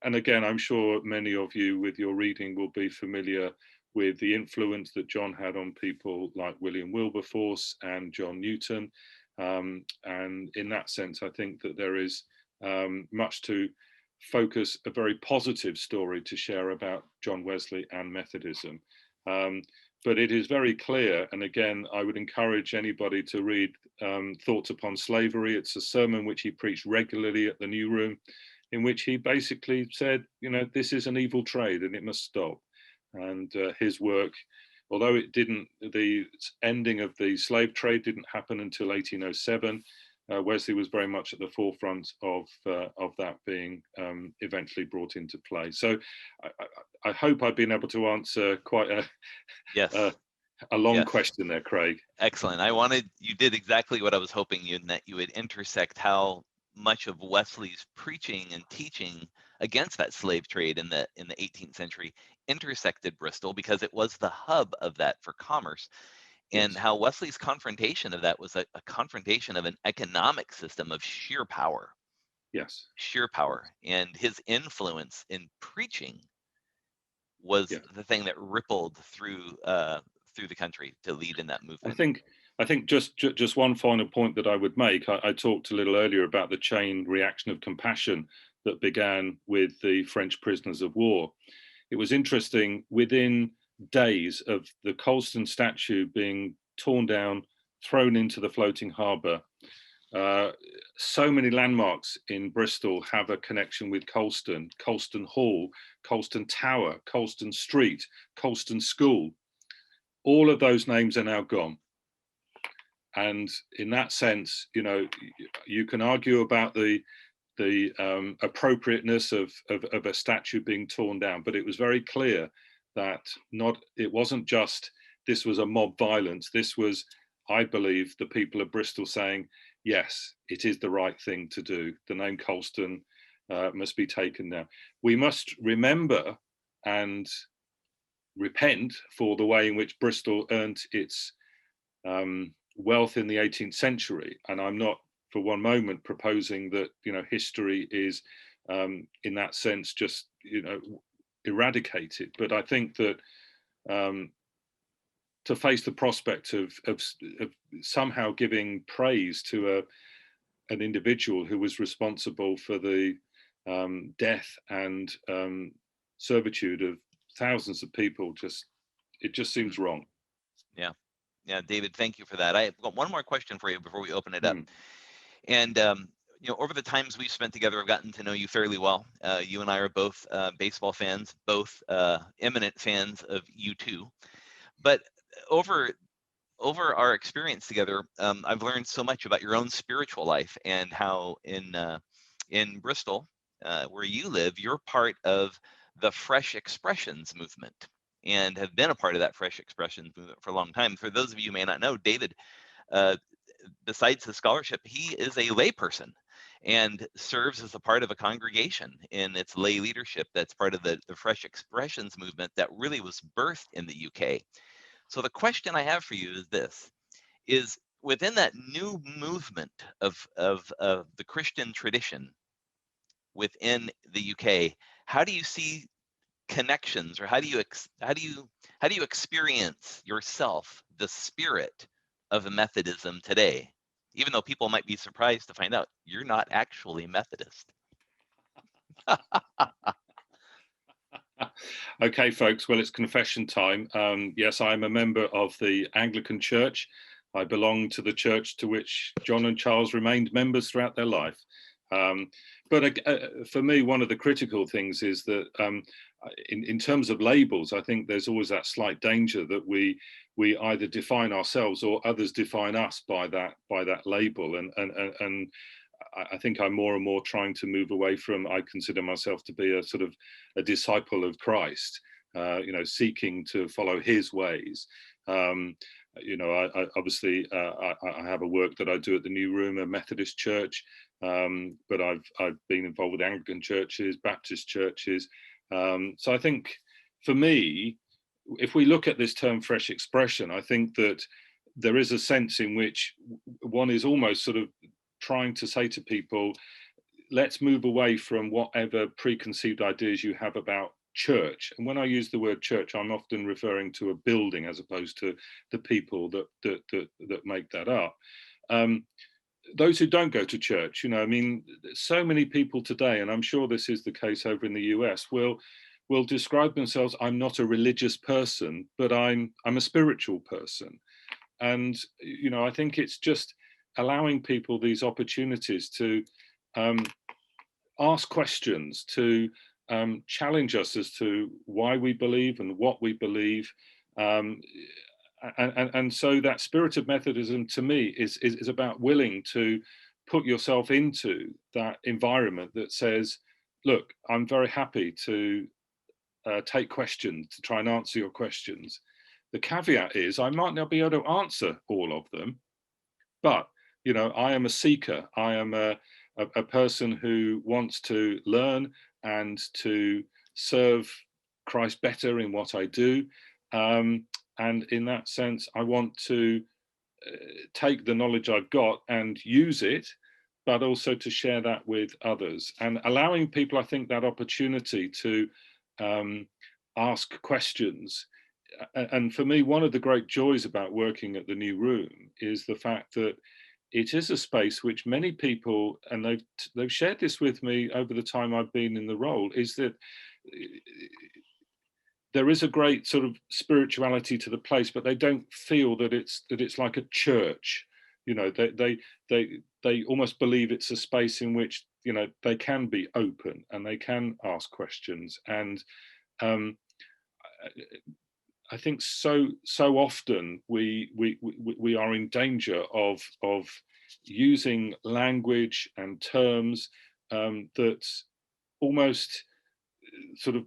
And again, I'm sure many of you with your reading will be familiar with the influence that John had on people like William Wilberforce and John Newton. And in that sense, I think that there is much to focus a very positive story to share about John Wesley and Methodism. But it is very clear, and again, I would encourage anybody to read Thoughts Upon Slavery. It's a sermon which he preached regularly at the New Room, in which he basically said, you know, this is an evil trade and it must stop. And his work, although it didn't, the ending of the slave trade didn't happen until 1807, Wesley was very much at the forefront of that being eventually brought into play. So I hope I've been able to answer quite a long question there, Craig. Excellent. You did exactly what I was hoping you, in that you would intersect how much of Wesley's preaching and teaching against that slave trade in the 18th century intersected Bristol, because it was the hub of that for commerce. And how Wesley's confrontation of that was a confrontation of an economic system of sheer power. Yes. Sheer power. And his influence in preaching was the thing that rippled through the country to lead in that movement. I think just one final point that I would make. I talked a little earlier about the chain reaction of compassion that began with the French prisoners of war. It was interesting, within days of the Colston statue being torn down, thrown into the floating harbour, so many landmarks in Bristol have a connection with Colston: Colston Hall, Colston Tower, Colston Street, Colston School. All of those names are now gone. And in that sense, you know, you can argue about the appropriateness of a statue being torn down, but it was very clear that it wasn't just this was a mob violence. This was, I believe, the people of Bristol saying, yes, it is the right thing to do. The name Colston must be taken down. We must remember and repent for the way in which Bristol earned its wealth in the 18th century. And I'm not for one moment proposing that, history is in that sense just, eradicated. But I think that to face the prospect of somehow giving praise to an individual who was responsible for the death and servitude of thousands of people, it just seems wrong. Yeah, David, thank you for that. I've got one more question for you before we open it up. And over the times we've spent together, I've gotten to know you fairly well. You and I are both baseball fans, both eminent fans of U2. But over our experience together, I've learned so much about your own spiritual life and how in Bristol, where you live, you're part of the Fresh Expressions movement and have been a part of that Fresh Expressions movement for a long time. For those of you who may not know, David, besides his scholarship, he is a layperson and serves as a part of a congregation in its lay leadership that's part of the Fresh Expressions movement that really was birthed in the UK. So the question I have for you is this, is within that new movement of the Christian tradition within the UK, how do you see connections, or how do you experience yourself the spirit of Methodism today, even though people might be surprised to find out you're not actually Methodist? Okay, folks, well, it's confession time. Yes, I'm a member of the Anglican Church. I belong to the church to which John and Charles remained members throughout their life. But for me, one of the critical things is that in terms of labels, I think there's always that slight danger that we either define ourselves or others define us by that label. And I think I'm more and more trying to move away from, I consider myself to be a sort of a disciple of Christ, seeking to follow his ways. I obviously I have a work that I do at the New Room, a Methodist church, but I've been involved with Anglican churches, Baptist churches. So I think for me, if we look at this term fresh expression, I think that there is a sense in which one is almost sort of trying to say to people, let's move away from whatever preconceived ideas you have about church. And when I use the word church, I'm often referring to a building as opposed to the people that make that up. Those who don't go to church, so many people today, and I'm sure this is the case over in the US, will describe themselves, I'm not a religious person, but I'm a spiritual person. And, I think it's just allowing people these opportunities to ask questions, to challenge us as to why we believe and what we believe. And so that spirit of Methodism to me is about willing to put yourself into that environment that says, look, I'm very happy to take questions, to try and answer your questions. The caveat is I might not be able to answer all of them, but I am a seeker. I am a person who wants to learn and to serve Christ better in what I do. And in that sense, I want to take the knowledge I've got and use it, but also to share that with others. And allowing people, I think, that opportunity to ask questions. And for me, one of the great joys about working at the New Room is the fact that it is a space which many people, and they've shared this with me over the time I've been in the role, is that there is a great sort of spirituality to the place, but they don't feel that it's like a church. They almost believe it's a space in which they can be open and they can ask questions. And I think so often we are in danger of using language and terms that almost sort of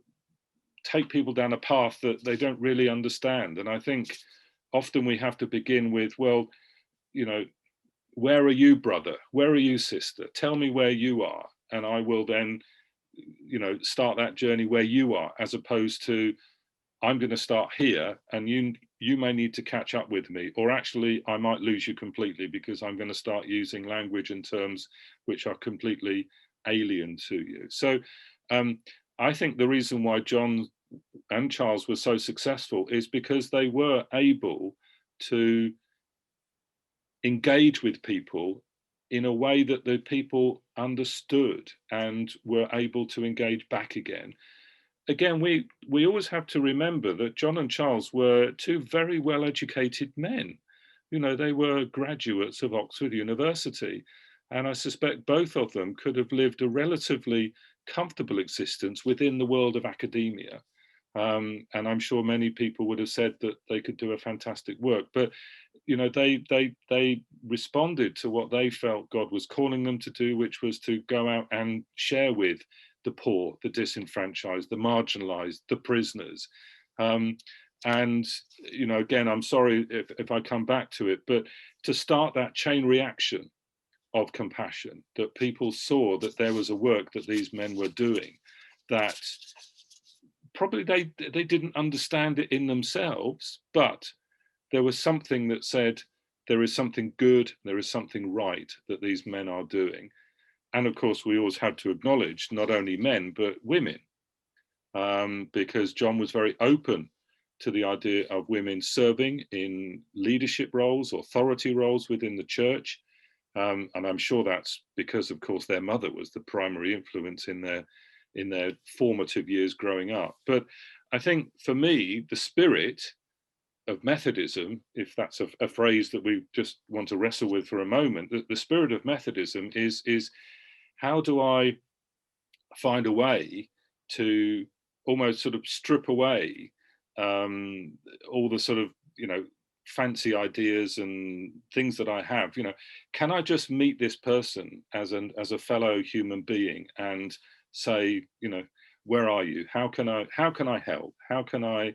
take people down a path that they don't really understand. And I think often we have to begin with, well, where are you, brother? Where are you, sister? Tell me where you are, and I will then, start that journey where you are, as opposed to, I'm going to start here and you may need to catch up with me, or actually I might lose you completely because I'm going to start using language and terms which are completely alien to you. So I think the reason why John and Charles were so successful is because they were able to engage with people in a way that the people understood and were able to engage back again. Again, we always have to remember that John and Charles were two very well-educated men. They were graduates of Oxford University, and I suspect both of them could have lived a relatively comfortable existence within the world of academia. And I'm sure many people would have said that they could do a fantastic work, but they responded to what they felt God was calling them to do, which was to go out and share with the poor, the disenfranchised, the marginalized, the prisoners. And again, I'm sorry if I come back to it, but to start that chain reaction of compassion, that people saw that there was a work that these men were doing, that probably they didn't understand it in themselves, but there was something that said there is something good, there is something right that these men are doing. And of course, we always had to acknowledge not only men, but women, because John was very open to the idea of women serving in leadership roles, authority roles within the church. And I'm sure that's because, of course, their mother was the primary influence in their formative years growing up. But I think for me, the spirit of Methodism, if that's a phrase that we just want to wrestle with for a moment, the spirit of Methodism is how do I find a way to almost sort of strip away all the sort of, fancy ideas and things that I have, can I just meet this person as a fellow human being and say, where are you? How can I help? How can I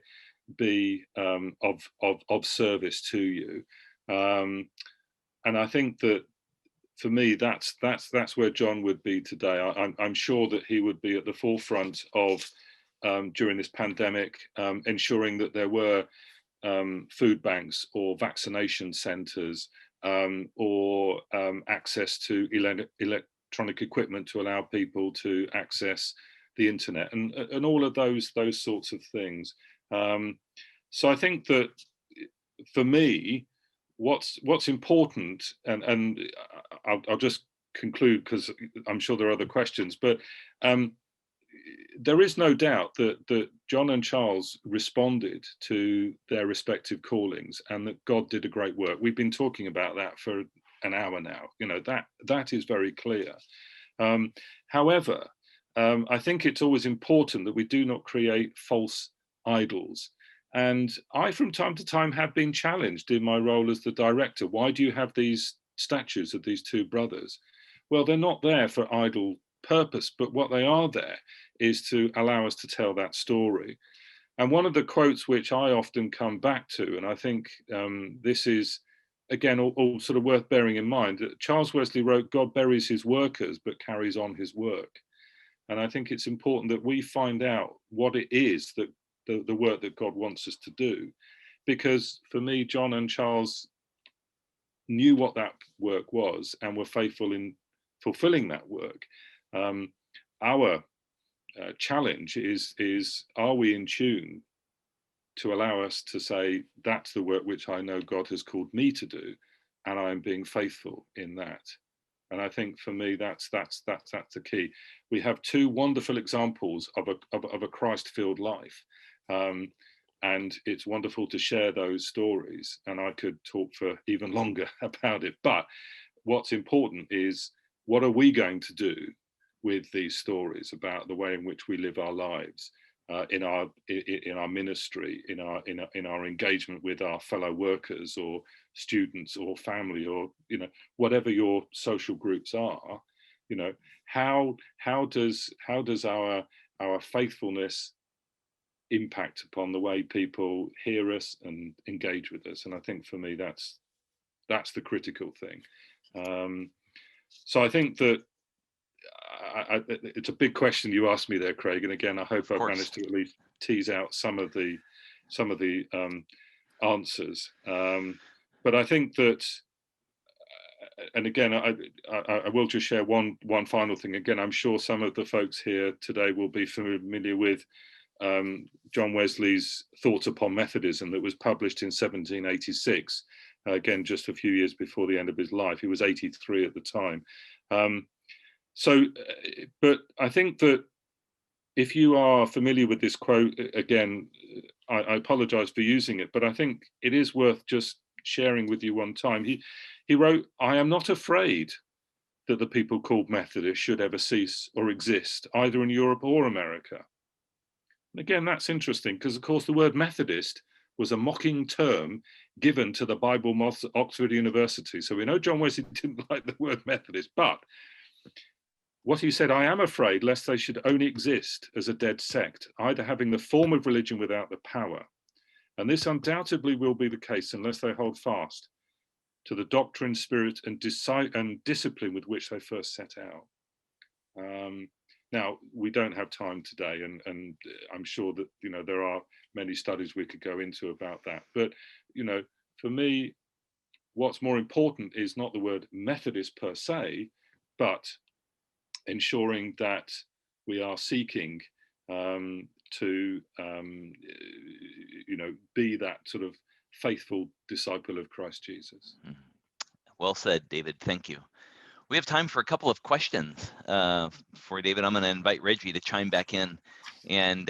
be of service to you? And I think that for me, that's where John would be today. I'm sure that he would be at the forefront of during this pandemic, ensuring that there were food banks or vaccination centres or access to electronic equipment to allow people to access the internet and all of those sorts of things. So I think that for me, what's important, and I'll just conclude because I'm sure there are other questions, but there is no doubt that John and Charles responded to their respective callings and that God did a great work. We've been talking about that for an hour now. That is very clear. However, I think it's always important that we do not create false idols. And I, from time to time, have been challenged in my role as the director. Why do you have these statues of these two brothers? Well, they're not there for idle purpose, but what they are there is to allow us to tell that story. And one of the quotes which I often come back to, and I think this is, again, all sort of worth bearing in mind, that Charles Wesley wrote, God buries his workers, but carries on his work. And I think it's important that we find out what it is that the work that God wants us to do. Because for me, John and Charles knew what that work was and were faithful in fulfilling that work. Our challenge is, are we in tune to allow us to say, that's the work which I know God has called me to do, and I am being faithful in that. And I think for me, that's the key. We have two wonderful examples of a Christ-filled life. And it's wonderful to share those stories. And I could talk for even longer about it. But what's important is, what are we going to do with these stories about the way in which we live our lives, in our ministry, in our engagement with our fellow workers or students or family, or whatever your social groups are. How does our faithfulness impact upon the way people hear us and engage with us? And I think for me, that's the critical thing. So I think that it's a big question you asked me there, Craig. And again, I hope I've managed to at least tease out some of the answers. But I think that, and again, I will just share one final thing. Again, I'm sure some of the folks here today will be familiar with John Wesley's Thoughts upon Methodism that was published in 1786. Again, just a few years before the end of his life. He was 83 at the time. But I think that if you are familiar with this quote, again, I apologize for using it, but I think it is worth just sharing with you one time. He wrote, "I am not afraid that the people called Methodist should ever cease or exist, either in Europe or America." And again, that's interesting because, of course, the word Methodist was a mocking term given to the Bible moths at Oxford University. So we know John Wesley didn't like the word Methodist, but what he said, "I am afraid lest they should only exist as a dead sect, either having the form of religion without the power. And this undoubtedly will be the case unless they hold fast to the doctrine, spirit, and discipline with which they first set out." Now, we don't have time today, and I'm sure that, you know, there are many studies we could go into about that. But, you know, for me, what's more important is not the word Methodist per se, but ensuring that we are seeking to, you know, be that sort of faithful disciple of Christ Jesus. Well said, David. Thank you. We have time for a couple of questions for David. I'm going to invite Reggie to chime back in and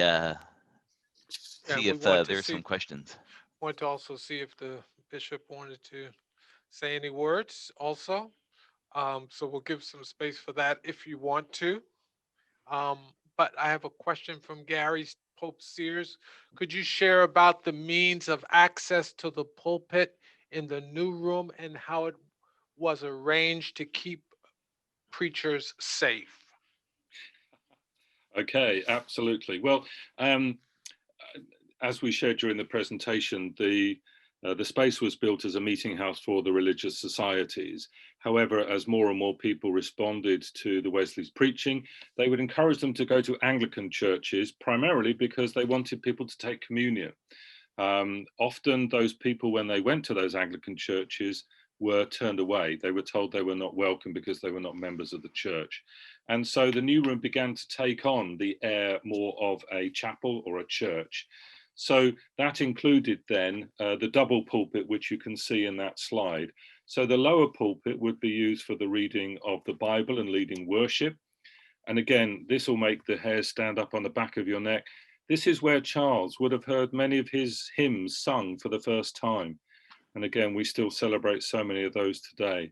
see if there's some questions. I want to also see if the bishop wanted to say any words also. So we'll give some space for that if you want to. But I have a question from Gary Pope Sears. Could you share about the means of access to the pulpit in the new room and how it was arranged to keep preachers safe? Okay, absolutely. Well, as we shared during the presentation, the space was built as a meeting house for the religious societies. However, as more and more people responded to the Wesley's preaching, they would encourage them to go to Anglican churches, primarily because they wanted people to take communion. Often those people, when they went to those Anglican churches, were turned away. They were told they were not welcome because they were not members of the church. And so the new room began to take on the air more of a chapel or a church. So that included then the double pulpit, which you can see in that slide. So the lower pulpit would be used for the reading of the Bible and leading worship. And again, this will make the hairs stand up on the back of your neck. This is where Charles would have heard many of his hymns sung for the first time. And again, we still celebrate so many of those today.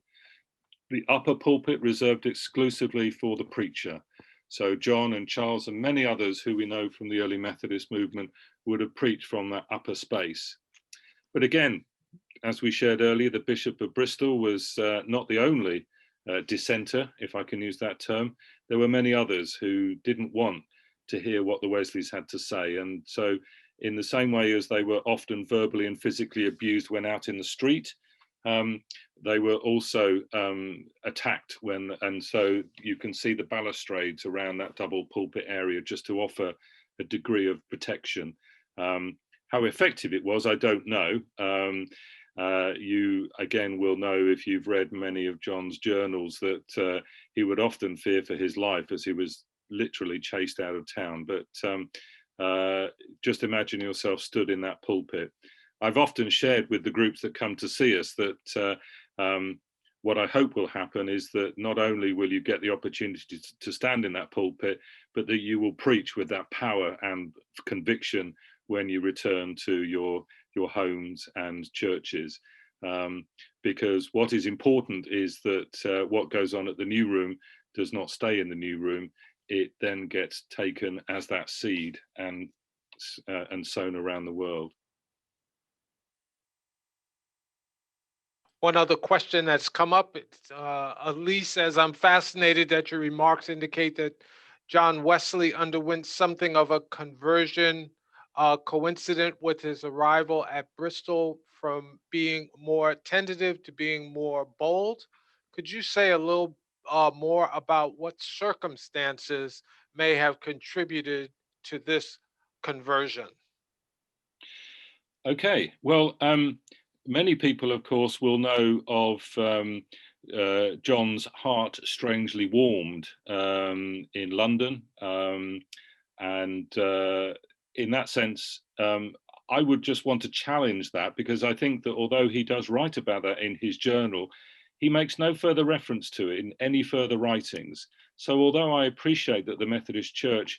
The upper pulpit reserved exclusively for the preacher. So John and Charles and many others who we know from the early Methodist movement would have preached from that upper space. But again, as we shared earlier, the Bishop of Bristol was not the only dissenter, if I can use that term. There were many others who didn't want to hear what the Wesleys had to say. And so in the same way as they were often verbally and physically abused when out in the street, they were also attacked and so you can see the balustrades around that double pulpit area just to offer a degree of protection. How effective it was, I don't know. You again will know if you've read many of John's journals that he would often fear for his life as he was literally chased out of town. But just imagine yourself stood in that pulpit. I've often shared with the groups that come to see us that what I hope will happen is that not only will you get the opportunity to stand in that pulpit, but that you will preach with that power and conviction when you return to your homes and churches. Because what is important is that what goes on at the new room does not stay in the new room. It then gets taken as that seed and sown around the world. One other question that's come up, Elise says, "I'm fascinated that your remarks indicate that John Wesley underwent something of a conversion coincident with his arrival at Bristol from being more tentative to being more bold. Could you say a little more about what circumstances may have contributed to this conversion? Okay, well, many people, of course, will know of John's heart strangely warmed in London. And in that sense, I would just want to challenge that, because I think that although he does write about that in his journal, he makes no further reference to it in any further writings. So although I appreciate that the Methodist Church,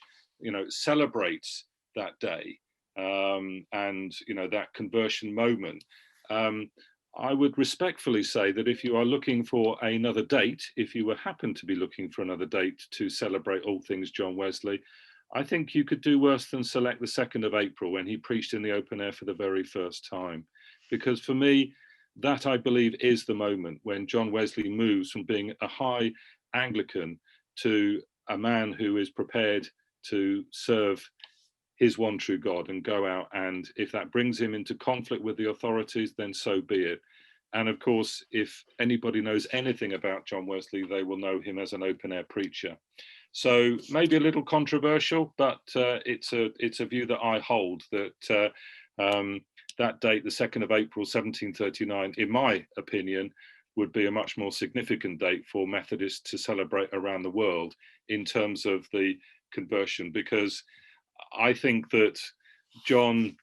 celebrates that day, and that conversion moment, I would respectfully say that if you are looking for another date, if you happen to be looking for another date to celebrate all things John Wesley, I think you could do worse than select the 2nd of April when he preached in the open air for the very first time. Because for me, that I believe is the moment when John Wesley moves from being a high Anglican to a man who is prepared to serve his one true God and go out, and if that brings him into conflict with the authorities, then so be it. And of course, if anybody knows anything about John Wesley, they will know him as an open air preacher. So maybe a little controversial, but it's a view that I hold, that that date, the 2nd of April 1739, in my opinion, would be a much more significant date for Methodists to celebrate around the world in terms of the conversion, because I think that John,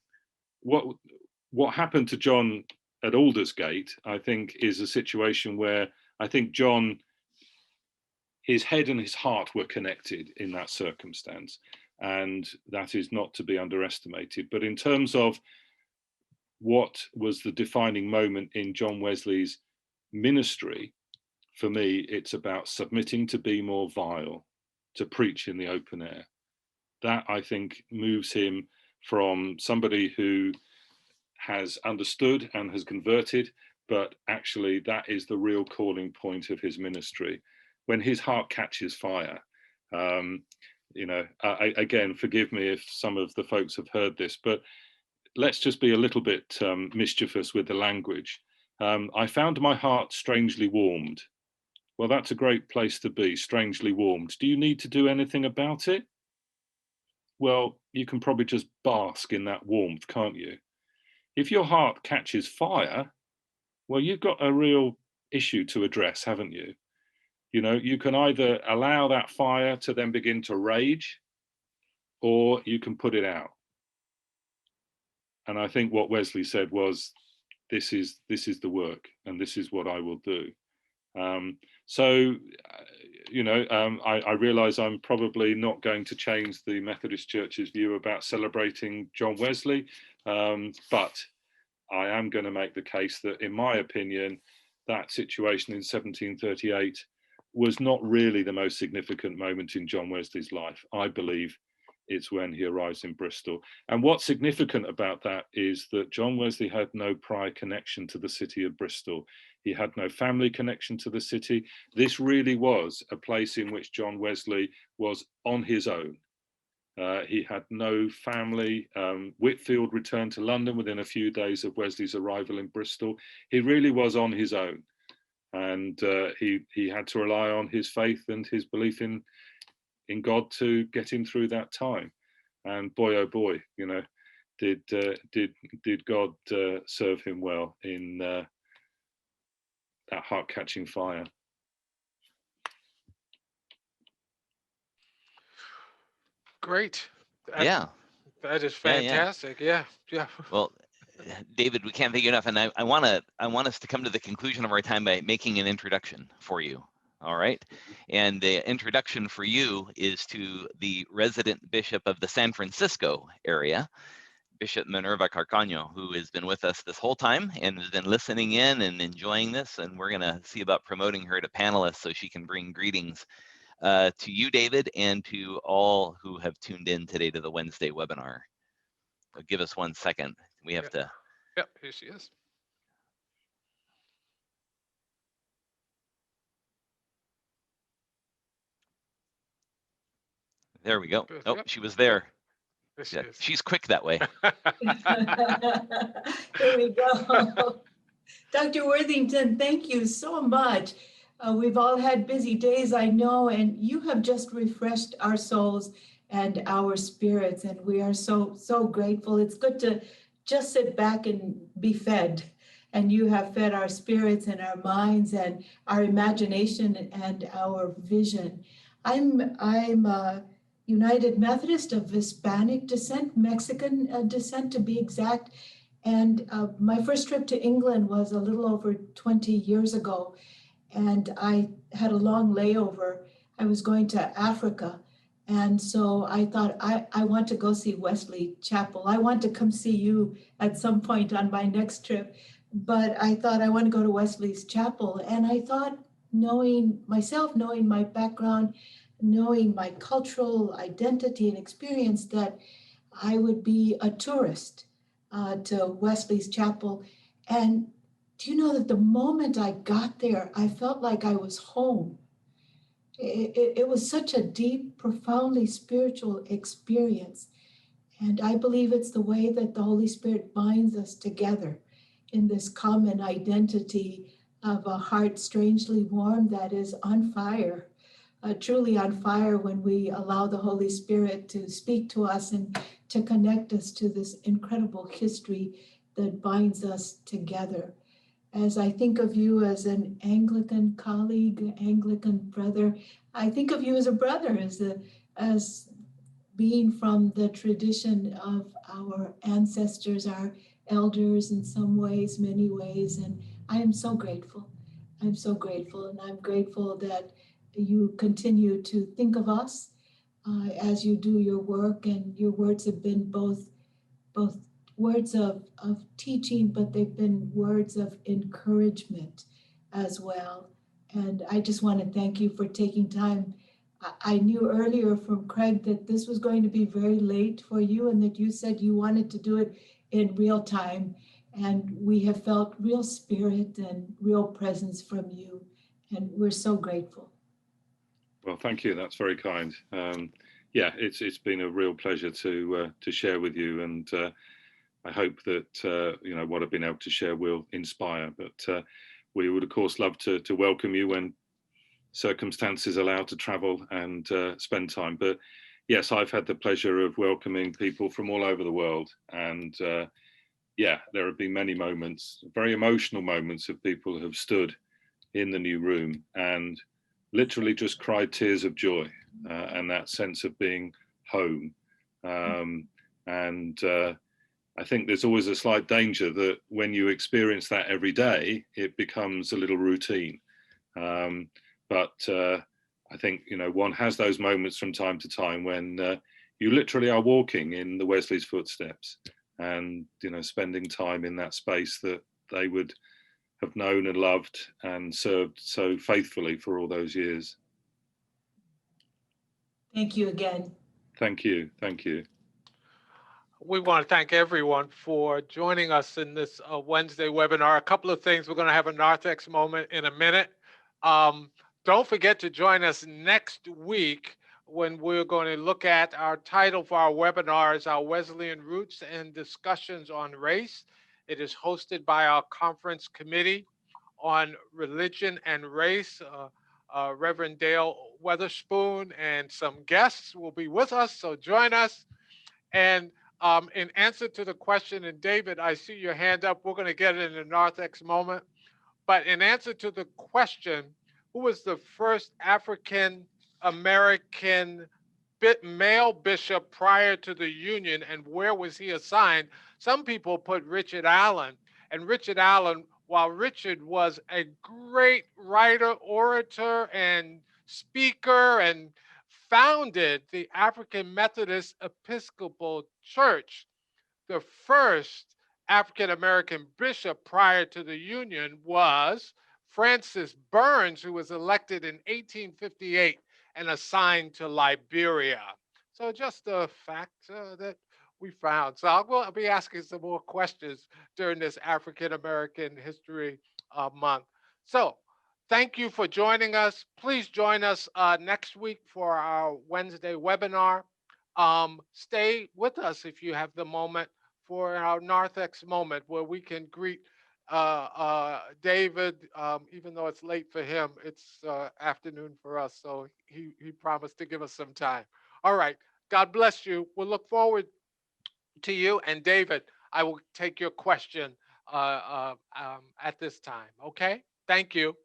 what happened to John at Aldersgate, I think, is a situation where I think John, his head and his heart were connected in that circumstance, and that is not to be underestimated. But in terms of what was the defining moment in John Wesley's ministry, for me, it's about submitting to be more vile, to preach in the open air. That, I think, moves him from somebody who has understood and has converted, but actually that is the real calling point of his ministry. When his heart catches fire, again, forgive me if some of the folks have heard this, but let's just be a little bit mischievous with the language. I found my heart strangely warmed. Well, that's a great place to be, strangely warmed. Do you need to do anything about it? Well, you can probably just bask in that warmth, can't you? If your heart catches fire, well, you've got a real issue to address, haven't you? You can either allow that fire to then begin to rage, or you can put it out. And I think what Wesley said was, this is the work, and this is what I will do. I realize I'm probably not going to change the Methodist Church's view about celebrating John Wesley, but I am going to make the case that, in my opinion, that situation in 1738 was not really the most significant moment in John Wesley's life. I believe it's when he arrives in Bristol. And what's significant about that is that John Wesley had no prior connection to the city of Bristol. He had no family connection to the city. This really was a place in which John Wesley was on his own. He had no family. Whitfield returned to London within a few days of Wesley's arrival in Bristol. He really was on his own. And he had to rely on his faith and his belief in God to get him through that time. And boy, oh boy, did God serve him well in that heart-catching fire. Great. Yeah. That is fantastic. Yeah. Well, David, we can't thank you enough, and I want us to come to the conclusion of our time by making an introduction for you. All right, and the introduction for you is to the resident bishop of the San Francisco area, Bishop Minerva Carcaño, who has been with us this whole time and has been listening in and enjoying this, and we're going to see about promoting her to panelists so she can bring greetings to you, David, and to all who have tuned in today to the Wednesday webinar. So give us 1 second. We have to. Yep, here she is. There we go. Good. Oh, Yep. she was there. Yeah, she's quick that way. Here we go. Dr. Worthington, thank you so much. We've all had busy days, I know, and you have just refreshed our souls and our spirits, and we are so grateful. It's good to just sit back and be fed, and you have fed our spirits and our minds and our imagination and our vision. I'm United Methodist of Hispanic descent, Mexican descent to be exact, and my first trip to England was a little over 20 years ago, and I had a long layover. I was going to Africa. And so I thought, I want to go see Wesley Chapel. I want to come see you at some point on my next trip. But I thought I want to go to Wesley's Chapel. And I thought, knowing myself, knowing my background, knowing my cultural identity and experience, that I would be a tourist to Wesley's Chapel. And do you know that the moment I got there, I felt like I was home. It was such a deep, profoundly spiritual experience. And I believe it's the way that the Holy Spirit binds us together in this common identity of a heart strangely warm that is on fire, truly on fire when we allow the Holy Spirit to speak to us and to connect us to this incredible history that binds us together. As I think of you as an Anglican colleague, Anglican brother, I think of you as a brother, as being from the tradition of our ancestors, our elders in some ways, many ways. And I am so grateful. I'm so grateful. And I'm grateful that you continue to think of us as you do your work. And your words have been both words of teaching, but they've been words of encouragement as well. And I just want to thank you for taking time. I knew earlier from Craig that this was going to be very late for you and that you said you wanted to do it in real time. And we have felt real spirit and real presence from you. And we're so grateful. Well, thank you. That's very kind. Yeah, it's been a real pleasure to share with you, and I hope that what I've been able to share will inspire. But we would, of course, love to welcome you when circumstances allow to travel and spend time. But yes, I've had the pleasure of welcoming people from all over the world, and yeah, there have been many moments, very emotional moments, of people who have stood in the new room and literally just cried tears of joy, and that sense of being home. And I think there's always a slight danger that when you experience that every day, it becomes a little routine. But I think, one has those moments from time to time when you literally are walking in the Wesley's footsteps and, spending time in that space that they would have known and loved and served so faithfully for all those years. Thank you again. Thank you. Thank you. We want to thank everyone for joining us in this Wednesday webinar. A couple of things. We're going to have a narthex moment in a minute. Don't forget to join us next week when we're going to look at our title for our webinars, our Wesleyan Roots and Discussions on Race. It is hosted by our conference committee on religion and race. Reverend Dale Weatherspoon and some guests will be with us, so join us. And in answer to the question, and David, I see your hand up. We're going to get it in a narthex moment. But in answer to the question, who was the first African American male bishop prior to the Union and where was he assigned? Some people put Richard Allen. And Richard Allen, while Richard was a great writer, orator, and speaker, and founded the African Methodist Episcopal Church, the first African American bishop prior to the Union was Francis Burns, who was elected in 1858 and assigned to Liberia. So just a fact that we found. So I'll be asking some more questions during this African American History Month. So thank you for joining us. Please join us next week for our Wednesday webinar. Stay with us if you have the moment for our narthex moment where we can greet David, even though it's late for him, it's afternoon for us. So he promised to give us some time. All right. God bless you. We'll look forward to you. And David, I will take your question at this time. Okay. Thank you.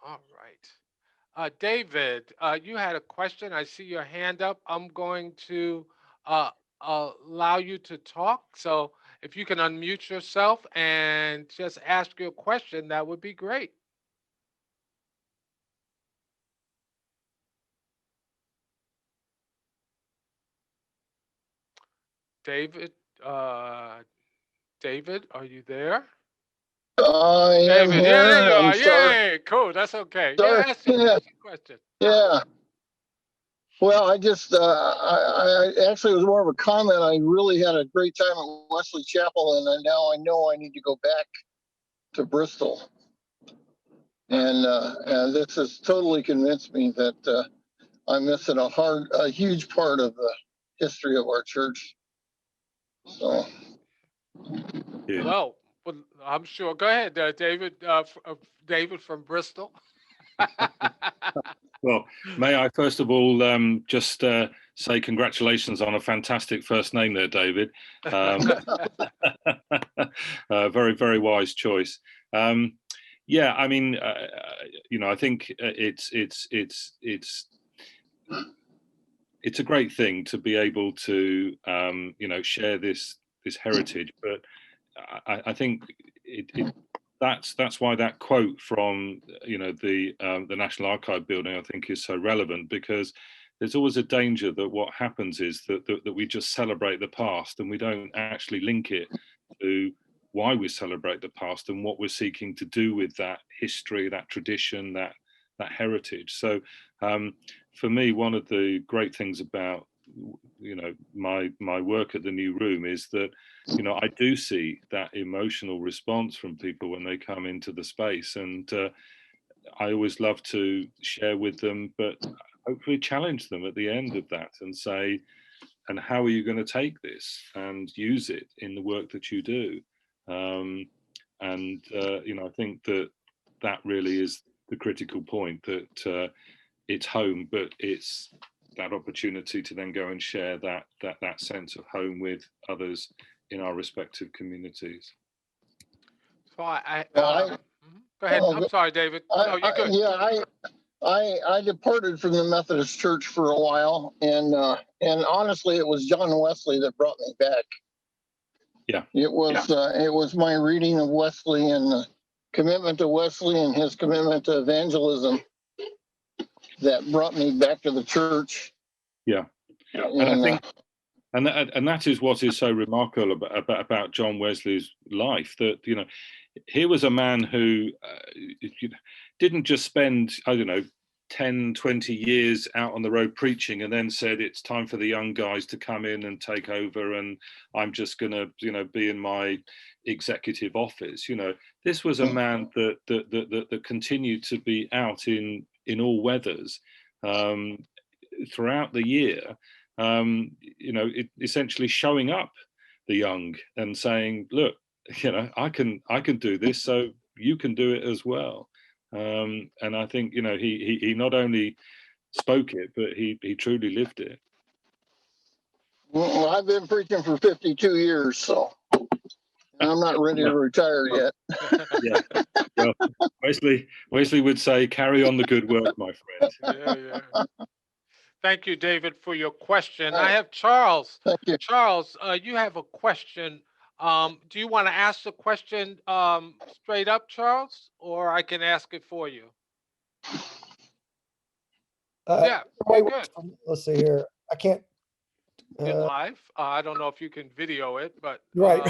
All right. David, you had a question. I see your hand up. I'm going to uh, allow you to talk. So if you can unmute yourself and just ask your question, that would be great. David, uh, David, are you there? I am David, yeah, there here. you I'm are. sorry. Yay, cool. That's okay. Sorry. Yeah, ask your question. Yeah. Well, I just, I actually, it was more of a comment. I really had a great time at Wesley Chapel, and now I know I need to go back to Bristol. And this has totally convinced me that I'm missing a huge part of the history of our church. So. Yeah. Well, I'm sure. Go ahead, David. David from Bristol. Well, may I first of all just say congratulations on a fantastic first name there, David. Very, very wise choice. Yeah, I mean, I think it's a great thing to be able to share this heritage, but I think that's why that quote from the National Archive building I think is so relevant, because there's always a danger that what happens is that we just celebrate the past and we don't actually link it to why we celebrate the past and what we're seeking to do with that history, that tradition, that heritage. So for me, one of the great things about my work at the New Room is that I do see that emotional response from people when they come into the space, and I always love to share with them, but hopefully challenge them at the end of that and say, and how are you going to take this and use it in the work that you do? I think that really is the critical point, that it's home, but it's that opportunity to then go and share that sense of home with others in our respective communities. So go ahead. I'm sorry, David. No, you're good. Yeah, I departed from the Methodist Church for a while, and honestly, it was John Wesley that brought me back. Yeah, it was my reading of Wesley and the commitment to Wesley and his commitment to evangelism that brought me back to the church. Yeah, and I think, and that is what is so remarkable about John Wesley's life, that here was a man who didn't just spend 10, 20 years out on the road preaching and then said it's time for the young guys to come in and take over, and I'm just going to be in my executive office. This was a man that continued to be out in all weathers throughout the year, essentially showing up the young and saying, look, I can do this, so you can do it as well. And I think he not only spoke it, but he truly lived it. Well, I've been preaching for 52 years, so I'm not ready to retire yet. Yeah. Well, Wesley would say, "Carry on the good work, my friend." Yeah. Thank you, David, for your question. I have Charles. Thank you. Charles, you have a question. Do you want to ask the question straight up, Charles, or I can ask it for you? Yeah, good. Let's see here. I can't. Live. I don't know if you can video it, but Right.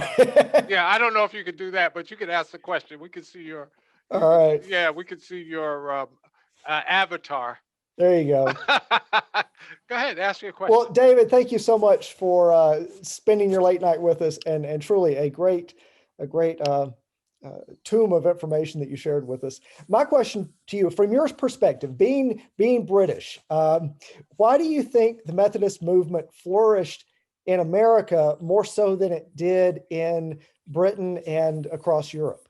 yeah, I don't know if you can do that, but you can ask the question. We can see your. All right. Yeah, we can see your avatar. There you go. Go ahead, ask your question. Well, David, thank you so much for spending your late night with us, and truly a great tomb of information that you shared with us. My question to you, from your perspective, being British, why do you think the Methodist movement flourished in America more so than it did in Britain and across Europe?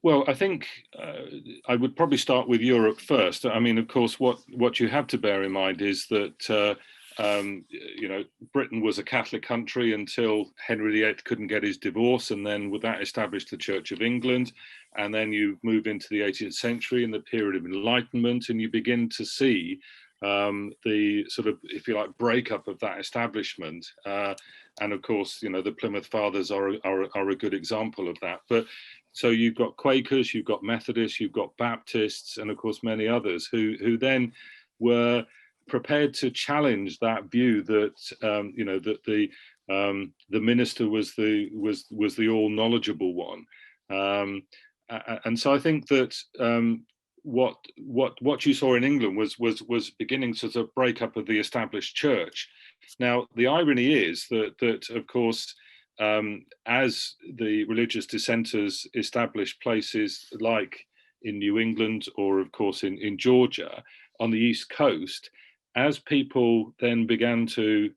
Well, I think I would probably start with Europe first. I mean, of course, what you have to bear in mind is that Britain was a Catholic country until Henry VIII couldn't get his divorce, and then with that established the Church of England. And then you move into the 18th century and the period of Enlightenment, and you begin to see the sort of, if you like, breakup of that establishment. And of course, the Plymouth Fathers are a good example of that. But so you've got Quakers, you've got Methodists, you've got Baptists, and of course many others who then were prepared to challenge that view that that the minister was the all knowledgeable one, and so I think that what you saw in England was beginning to sort of break up of the established church. Now the irony is that of course, as the religious dissenters established places like in New England or of course in Georgia on the East Coast, as people then began to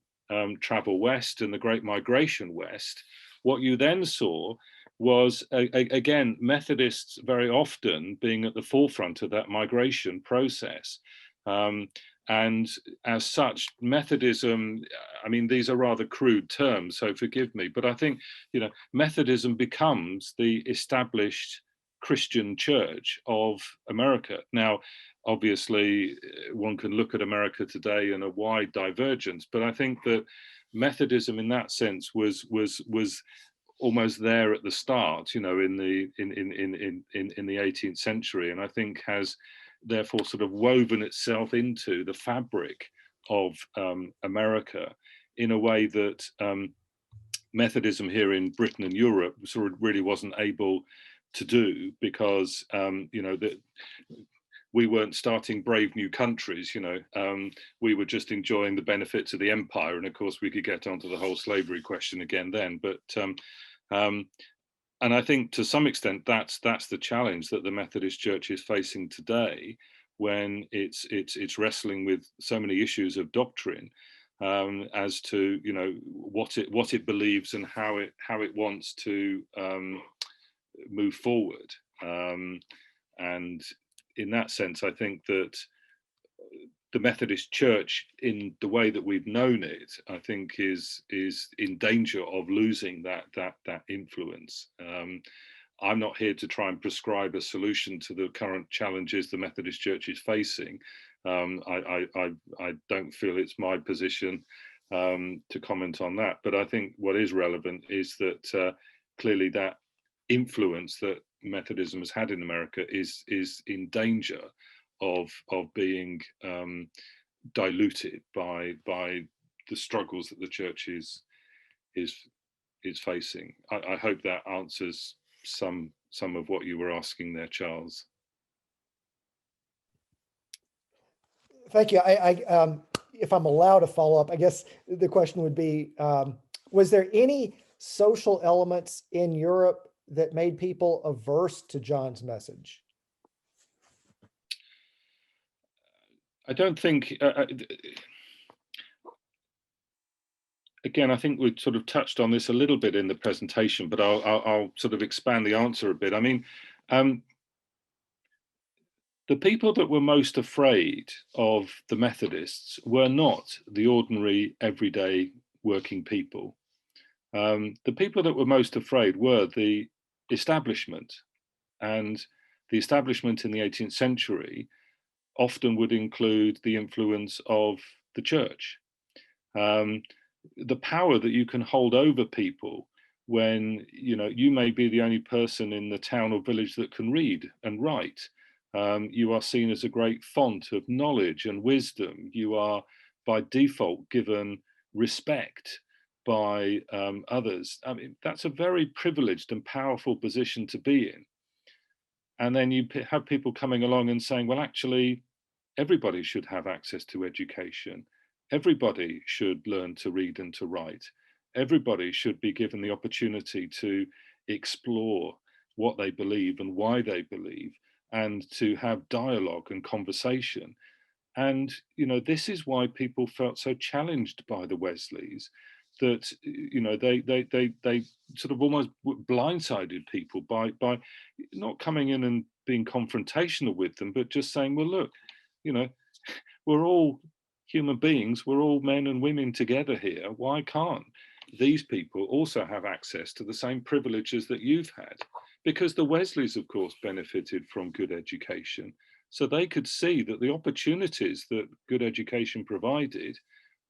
travel west and the Great Migration west, what you then saw was, again, Methodists very often being at the forefront of that migration process. And as such, Methodism, I mean, these are rather crude terms, so forgive me, but I think, Methodism becomes the established Christian church of America. Now, obviously, one can look at America today in a wide divergence, but I think that Methodism, in that sense, was almost there at the start, in the 18th century, and I think has therefore sort of woven itself into the fabric of America in a way that Methodism here in Britain and Europe sort of really wasn't able to do, because that we weren't starting brave new countries, we were just enjoying the benefits of the empire. And of course, we could get onto the whole slavery question again then. But and I think to some extent that's the challenge that the Methodist Church is facing today, when it's wrestling with so many issues of doctrine as to what it believes and how it wants to move forward. And in that sense, I think that the Methodist Church, in the way that we've known it, I think is in danger of losing that influence. I'm not here to try and prescribe a solution to the current challenges the Methodist Church is facing. I don't feel it's my position to comment on that. But I think what is relevant is that clearly that influence that Methodism has had in America is in danger of being diluted by the struggles that the church is facing. I hope that answers some of what you were asking there, Charles. Thank you. I if I'm allowed to follow up, I guess the question would be, was there any social elements in Europe that made people averse to John's message? I don't think, again, I think we sort of touched on this a little bit in the presentation, but I'll sort of expand the answer a bit. I mean, the people that were most afraid of the Methodists were not the ordinary, everyday working people. The people that were most afraid were the establishment, and the establishment in the 18th century often would include the influence of the church. The power that you can hold over people when you may be the only person in the town or village that can read and write. You are seen as a great font of knowledge and wisdom. You are by default given respect by others. I mean, that's a very privileged and powerful position to be in. And then you have people coming along and saying, well, actually, everybody should have access to education. Everybody should learn to read and to write. everybody should be given the opportunity to explore what they believe and why they believe, and to have dialogue and conversation. And, you know, this is why people felt so challenged by the Wesleys, that, you know, they sort of almost blindsided people by not coming in and being confrontational with them, but just saying, well, look, you know, we're all human beings, we're all men and women together here. Why can't these people also have access to the same privileges that you've had? Because the Wesleys, of course, benefited from good education. So they could see that the opportunities that good education provided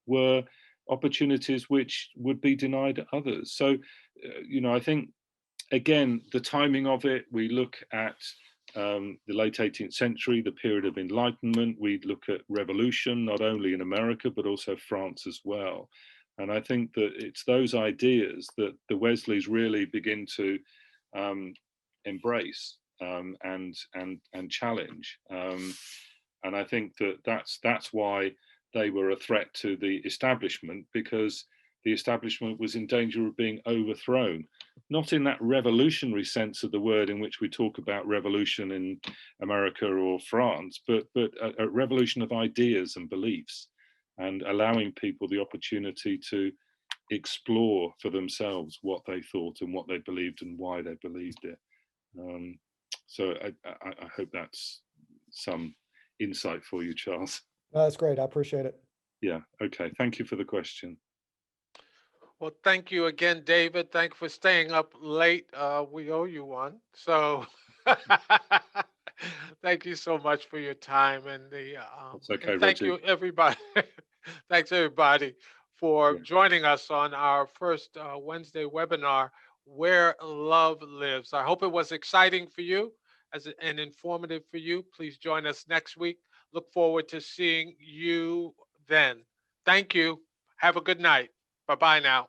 were opportunities which would be denied others. So, you know, I think, again, the timing of it, we look at the late 18th century, the period of Enlightenment, we look at revolution, not only in America, but also France as well. And I think that it's those ideas that the Wesleys really begin to embrace and challenge. And I think that that's why they were a threat to the establishment, because the establishment was in danger of being overthrown, not in that revolutionary sense of the word in which we talk about revolution in America or France, but a revolution of ideas and beliefs, and allowing people the opportunity to explore for themselves what they thought and what they believed and why they believed it. So I hope that's some insight for you, Charles. That's great. I appreciate it. Yeah. Okay. Thank you for the question. Well, thank you again, David. Thank you for staying up late. We owe you one. So thank you so much for your time, and That's okay, and thank Reggie. you, everybody. Thanks, everybody, for joining us on our first Wednesday webinar, Where Love Lives. I hope it was exciting for you and informative for you. Please join us next week. Look forward to seeing you then. Thank you. Have a good night. Bye-bye now.